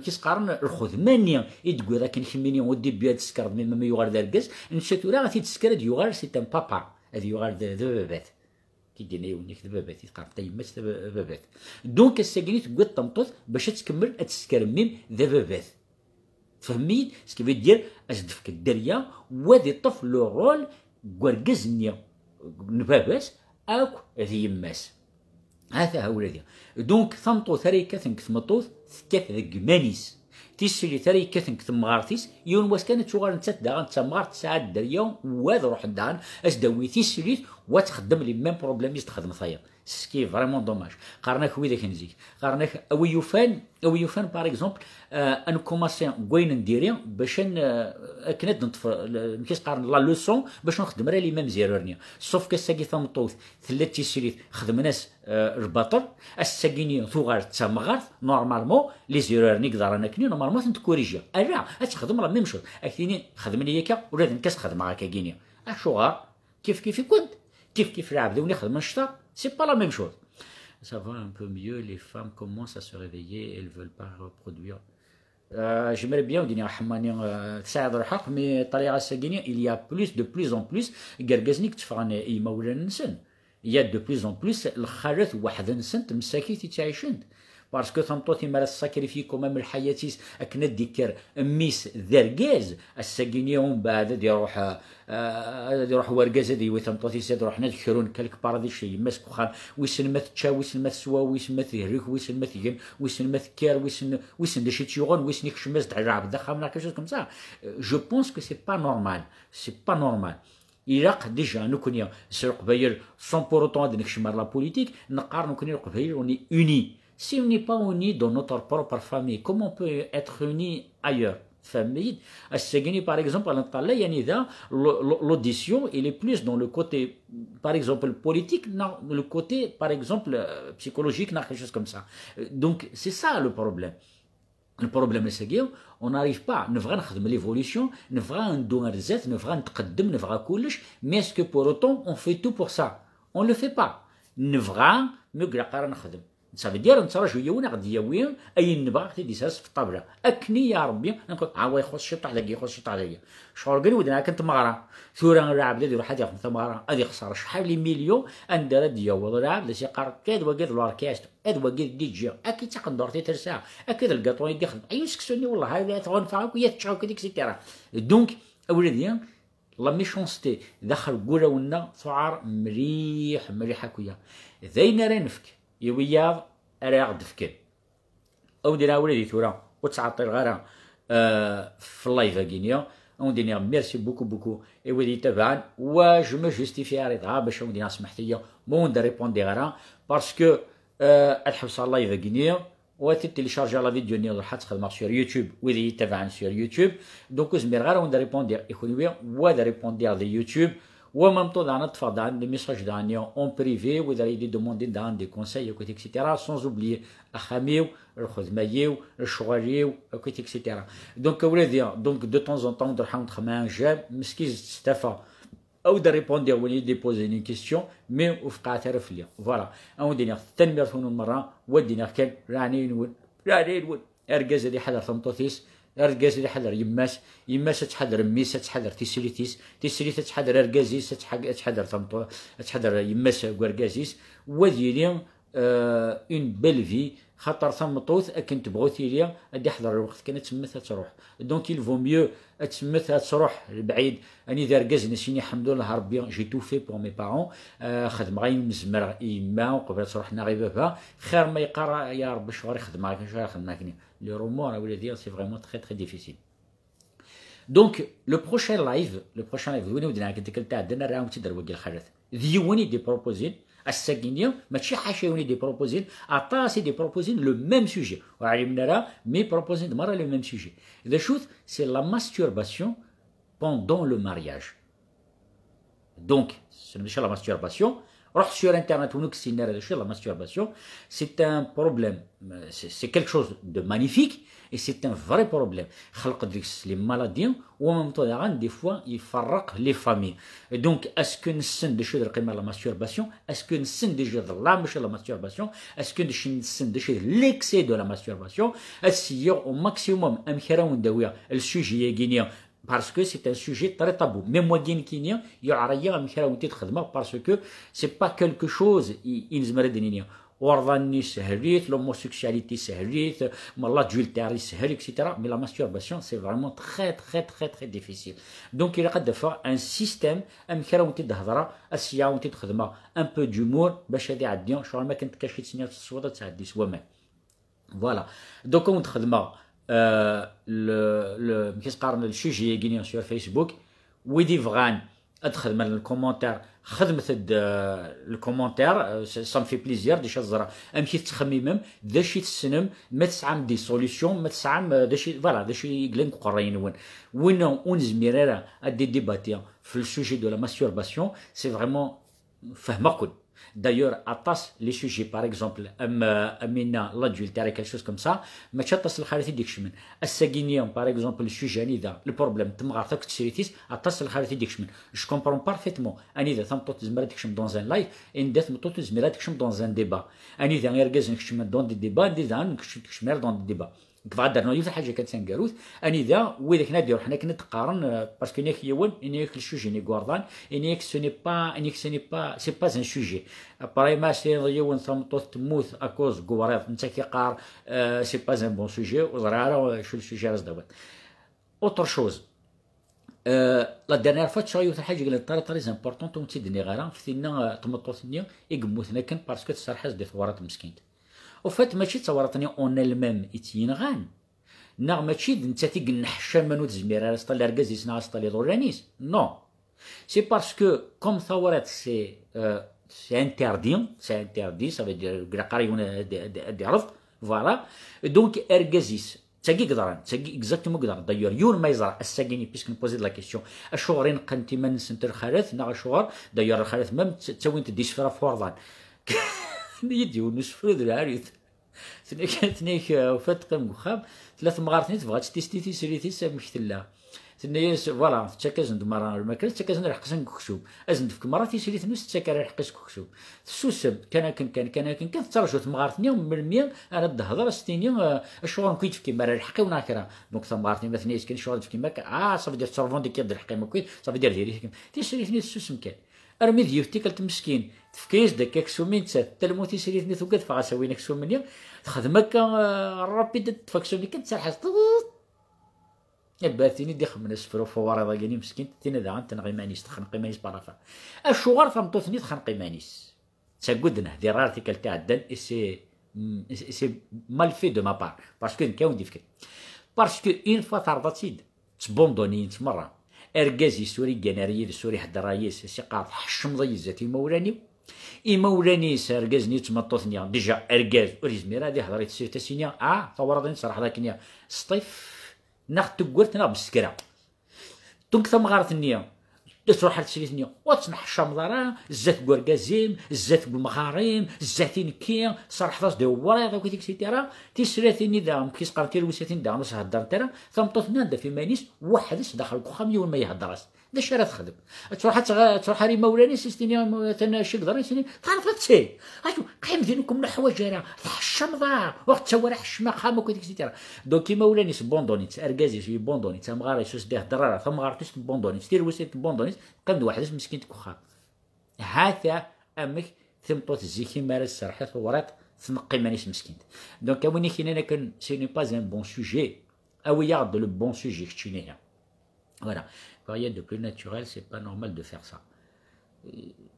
كيسقارن الخدمانيا يدقوا ذاك الخميني ودي بيا تسكر ما يغار داركاس نشاتو راه غادي تسكر يغار سي ان بابا هذا يغار بابات كيدينا يونيك بابات يتقارن تيمات بابات دونك الساكيني تقول طمطوط باش تكمل تسكر ميم بابات فهميت سكيفي دير ازدفك الدريا وادي طفل لو رول كواركازنيا نباباس اكو هذه يماس هذا هو ولادي دونك ثمطو ثريكا ثنك ثمطوث ثكاث ذك مانيس تيسري ثريكا ثنك ثمغارتيس يون واس كانت شغال نتات داغن تمغارت ساعات دريا وهذا روح دان اش داوي تيسريت وتخدم لي ميم بروبليم تخدم ثايا سكي فريمون دوماج. قارناك ويداك نزيك قارناك او يفان باغ اكزومبل ان كوماسي كوين نديري باش كنت كيس قارن لا لوسون باش نخدم راه لي ميم زيرورني سوف كساكي ثمطوث ثلاث تيسيريت خدم ناس البطل الساكيني ثوغار تسامغار نورمالمون لي زيرور نقدر انا كني نورمالمون تكوريجي الا تخدم راه ميم شوز اكيني خدم لي ياكا ولا نكاس خدم هكا كيني اشوغا كيف كنت كيف العبد وني خدم الشطا سي با لا ميم شوز. Ça va un peu mieux, les femmes commencent à se réveiller, elles veulent pas reproduire. J'aimerais bien dire تساعد الحق مي الطريقه الساكينيه il y a plus en plus كركزنيك تفران ايما ولا ننسن il y a de plus en plus الخالات واحد نسن تمساكي تيتعيشن باسكو ثمطوتي مال الساكريفي كومام الحياتيس اكنا ديكر ميس ذركاز الساكينيه ومن بعد يروح وركاز هذه وثمطوتي سيد روحنا ذكرون كالك بارادي شي ماسك وخان ويسن ما تشا ويسن ما تسوا ويسن ما تهريك ويسن ما تيجن ويسن ما تكار ويسن دشي تيغون ويسن يكشمز تاع العبد دخلنا كيفاش كوم سا جو بونس كو سي با نورمال سي با نورمال. إلا ديجا نكوني سير قبايل سون بور اوتون نكشمر لا بوليتيك نقارنو كوني قبايل اوني اوني. Si on n'est pas unis dans notre propre famille, comment on peut être unis ailleurs? Famille. Par exemple, l'audition, il est plus dans le côté, par exemple, politique, non, le côté, par exemple, psychologique, quelque chose comme ça. Donc, c'est ça le problème. Le problème, c'est qu'on n'arrive pas, ne vraiment faire l'évolution, ne vraiment donner des aides, ne vraiment تقدم, ne vraiment couler, mais est-ce que pour autant, on fait tout pour ça? On ne le fait pas. Ne vraiment, me نخدم. Ça veut dire نتصرا شويه وين غادي ياوين اي نبغى تدي ساس في الطابله اكني يا ربي نقول عاوي يخص شي طاح لقي يخص شي طاح لقي شعور قال ودنا كنت مغرى ثورا اللاعب اللي يروح ياخذ ثمره غادي يخسر شحال لي مليون اندر دياول اللاعب شي قرب كاد وقاد لوركاست اد وقاد دي جي اكيد تقدر ترسا اكيد الكاطون يدي خدم اي سكسوني والله هذا تغنفعك ويا تشاو كديك سيتيرا دونك اولادي لا ميشونستي دخل قولونا ثعار مليح هكويا ذينا رنفك يوياض أراغ دفكن أو دينا ولادي ثورا وتسعطي الغرا في اللايف أكينيا أو دينا ميرسي بوكو ولادي تبعا جو مو جوستيفي رضا باش أو دينا سمحتيا مون دا ريبوندي غرا باسكو الحبس على اللايف أكينيا وتتيليشارجي لا فيديو نيو راح تخدم سور يوتيوب ويدي يتبعن سور يوتيوب دونك زمير غير وندا ريبوندي اخويا ودا ريبوندي على يوتيوب ومام طول عنا تفضل عن دي ميساج دانيو اون بريفي وإذا يدي دوموندي دان دي كونساي كويت اكسيتيرا سونز اوبليي اخاميو الخدمايو الشغاليو كويت اكسيتيرا دونك ولادي دونك دو طون زون طون نروحو نتخمم جاب مسكين استفا او دا ريبوندي ولي ديبوزي لي كيستيون مي وفقع تعرف ليا فوالا او دينا تنمير ثون مره ودينا كان راني نقول اركاز اللي حضر ثمطوثيس اركاز اللي حضر يماس تحضر ميس تحضر تيسريتيس تحضر اركازيس تحضر ثمطو تحضر يماس كواركازيس وديري اون بيل في خاطر ثمطوث اكن تبغو ثيريا ادي حضر الوقت كانت تسمثها تروح دونك يل فو ميو تسمثها تروح بعيد اني ذا ركاز نسيني الحمد لله ربي جي تو في بور مي بارون خدم غاي مزمر يما وقبل تروح ناغي بابا خير ما يقرا يا ربي شغل يخدم معاك شغل يخدم معاك لي رومون ولا دير سي فريمون تري ديفيسيل دونك لو بروشين لايف وين ودنا كنت تاع درنا راهم تدير وكيل الخرث ديوني دي بروبوزين الساكينيا ماشي حاشاوني دي بروبوزين عطاسي دي بروبوزين لو ميم سوجي وعلمنا راه مي بروبوزين مره لو ميم سوجي ذا شوت سي لا ماستورباسيون بوندون لو مارياج دونك سي ماشي لا ماستورباسيون روح sur internet ونكسي la masturbation c'est un problème c'est quelque chose de magnifique et c'est un vrai problème خلق ديك لي مالاديين ومام طول des fois يفرق les familles et donc est-ce que نسن دشي القيمه la masturbation est-ce que نسن ديجا لا ماشي la masturbation est-ce que نسن دشي l'excès de la masturbation السيو au maximum امخرا ونداويه السوجي يا parce que c'est un sujet très tabou. Même moi, il y a rien parce que c'est pas quelque chose qui Ordani sehrit, l'homosexualité sehrit, l'adultère etc. Mais la masturbation, c'est vraiment très difficile. Donc, il y a de faire un système, un peu d'humour, voilà. Donc, on travaille. كيس قارن الشوجي يجيني sur Facebook ويدي فغان ادخل من الكومونتير خدمة الكومونتير سا مفي بليزير ديشا الزرا امشي تخممم داشي تسنم ما تسعم دي سوليسيون ما تسعم داشي فوالا داشي كلين قرين وين ونزمير راه ادي ديباتي في السوجي دو لا ماستورباسيون سي فريمون فهمه كل. D'ailleurs, attache les sujets, par exemple, amina l'adultère, quelque chose comme ça, mais attache le khariti dikshman. As-saginian, par exemple, le sujet anida, le problème, t'mghartak tsiritis, attache le khariti dikshman. Je comprends parfaitement. Anida, tamtot zmera dikshman dans un live, et ndet mtot zmera dikshman dans un débat. Anida, yergaz dikshman dans des débats, anida, dikshman dans des débats. كيف درنا يوث حاجه كتنقروث اني ذا وذاك نادير حنا كنا تقارن باسكو نيك يون انيك السوجي ني غوردان انيك سوني با سي با ان سوجي ابري ما سي يون ثمطوث تموت اكوز غوريط انت كيقار سي با ان بون سوجي وزراره شو السوجي راس دوت اوتر شوز لا ديرنيير فوا تشا يوث حاجه قال طري امبورطون تو تيدني غير فينا تمطوثني يقموثنا كان باسكو تسرحز دي ثورات مسكين وفات ماشي تصورتني اون المام يتينغان نا ماشي انت تيق نحشام منو تزمير راه سطال ركاز يسنا سطال دورانيس نو سي باسكو كوم ثورات سي انتردي سا فيدير قاريون دي رفض فوالا دونك اركازيس تاكي قدران تاكي اكزاكتومون قدران دايور يون ما يزرع الساكيني بيسك نبوزي لا كيسيون الشغرين قنتي من سنتر خالث نا الشغر دايور الخالث مام تسوين تديش فرا فورضان يدي ونسفرد العريض ثنيك وفات قم وخاب ثلاث مغارتني تبغى تستيتي سريتي سامش تلا ثنيا فوالا تشكازن مرة الماكله تشكازن رحقسن كخشوب ازن في مراتي سريت نص تشكر رحقس كخشوب سوسب كان ترجو مغارتني من 100 انا الدهضره ستيني الشغل كويت في كيما الحقي وناكرا دونك ثمغارتني مثلا كاين شغل في كيما صافي دير تشرفون ديك يد الحقي ما كويت صافي دير ديري تيسريتني السوس مكان ارمي ديوتي كلت مسكين تفكيز داك كسومين تلموتي سريتني ثوكات فغاسوينا كسومنيا تخدمك رابيد تفكسوني كتسرح يباتيني دي خمنا سفرو فواري ضاقيني مسكين تينا ذا تنغي مانيس تخنقي مانيس برافا الشوغار فمطوثني تخنقي مانيس تساقودنا دي رارتي كالتا عدن سي مال في دو ما بار باسكو نكاون ديفكي باسكو اون فوا ترضاتيد تبوندوني تمرة اركازي سوري كناريي سوري حدرايس سي قاط حشم ضي زاتي مولاني مولاني ساركازني تمطوثني ديجا اركاز وريزمير هادي هضريت سيرتا سينيا ثورضني صراحه لكن سطيف ناخد تقولتنا بالسكرة دونك ثم غارت النية تروح لتسليت النية وتسمح الشمضرة الزات كوركازيم الزات بالمغاريم الزاتين كيا صراحة دي وريض وكيتيك سيتيرا تيسراتيني دا كيس قرتي الوساتين دا نص هدر ترى ثم طوثنا دا في مانيس وحدس داخل كوخامي وما يهدرس دا الشارع تخدم تروح ري مولاني سيستيني تنا شي قدر سيني تعرف تسي هاشو قيم دينكم الحوايج راه الشمضه وقت تورا حشمه خامه كيتيك سيتيرا دونك كي مولاني بوندوني اركازي في بوندوني تمغاري سوس ديه دراره ثم غارتش بوندوني تير وسيت بوندوني قد واحد مسكين تكوخا هذا امك ثم طوت الزيكي مارس سرحت ورات تنقي مانيش مسكين دونك وين كاين كان سي ني با ان بون سوجي او يارد لو بون سوجي كتشينيا فوالا rien de plus naturel c'est pas normal de faire ça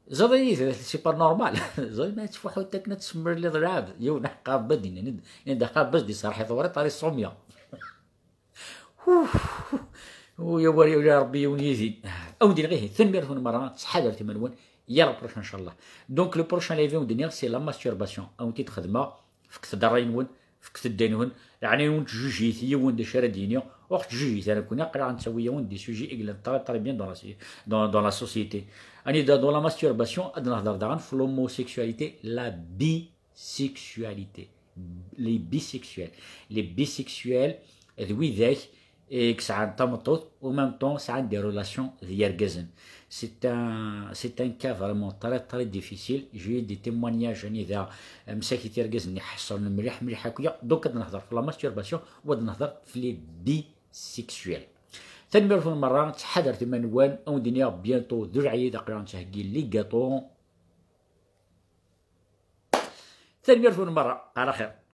زادي سي با نورمال زادي ما تفوحو تاكنا تسمر لي ضراب يو نحقا بدي ندقا بس دي صراحه ورات طاري 100 ويا وري يا ربي ونيزيد او ندير غير ثنمير هون مره تحضر تمنون يا رب ان شاء الله دونك لو بروشان ليفي ودنيا سي لا ماستورباسيون او تي تخدمها فك تدرين فك تدينون يعني وين جوجيتي وين دي شرا دينيا وقت جوجيت انا كنا قرا نسوي وين دي سوجي اغلا طري بيان دون لا سوسيتي اني دون لا ماستورباسيون ادنا نهضر دغان في لوموسيكسواليتي لا بيسيكسواليتي لي بيسيكسوال ذوي ذاك ساعات تمطوط و ميم طون ساعات دي ريلاسيون ديال كازن سي ان كا فريمون طري ديفيسيل جي دي تيموانياج يعني اذا مساكي ركازني حصل مليح هكايا دونك نهضر في لا ماستورباسيون نهضر في لي بيسيكسوال ثاني في المره تحضر تمنوان او دنيا بيانتو درعي دقيقه تهكي لي كاطون ثاني في المره على خير.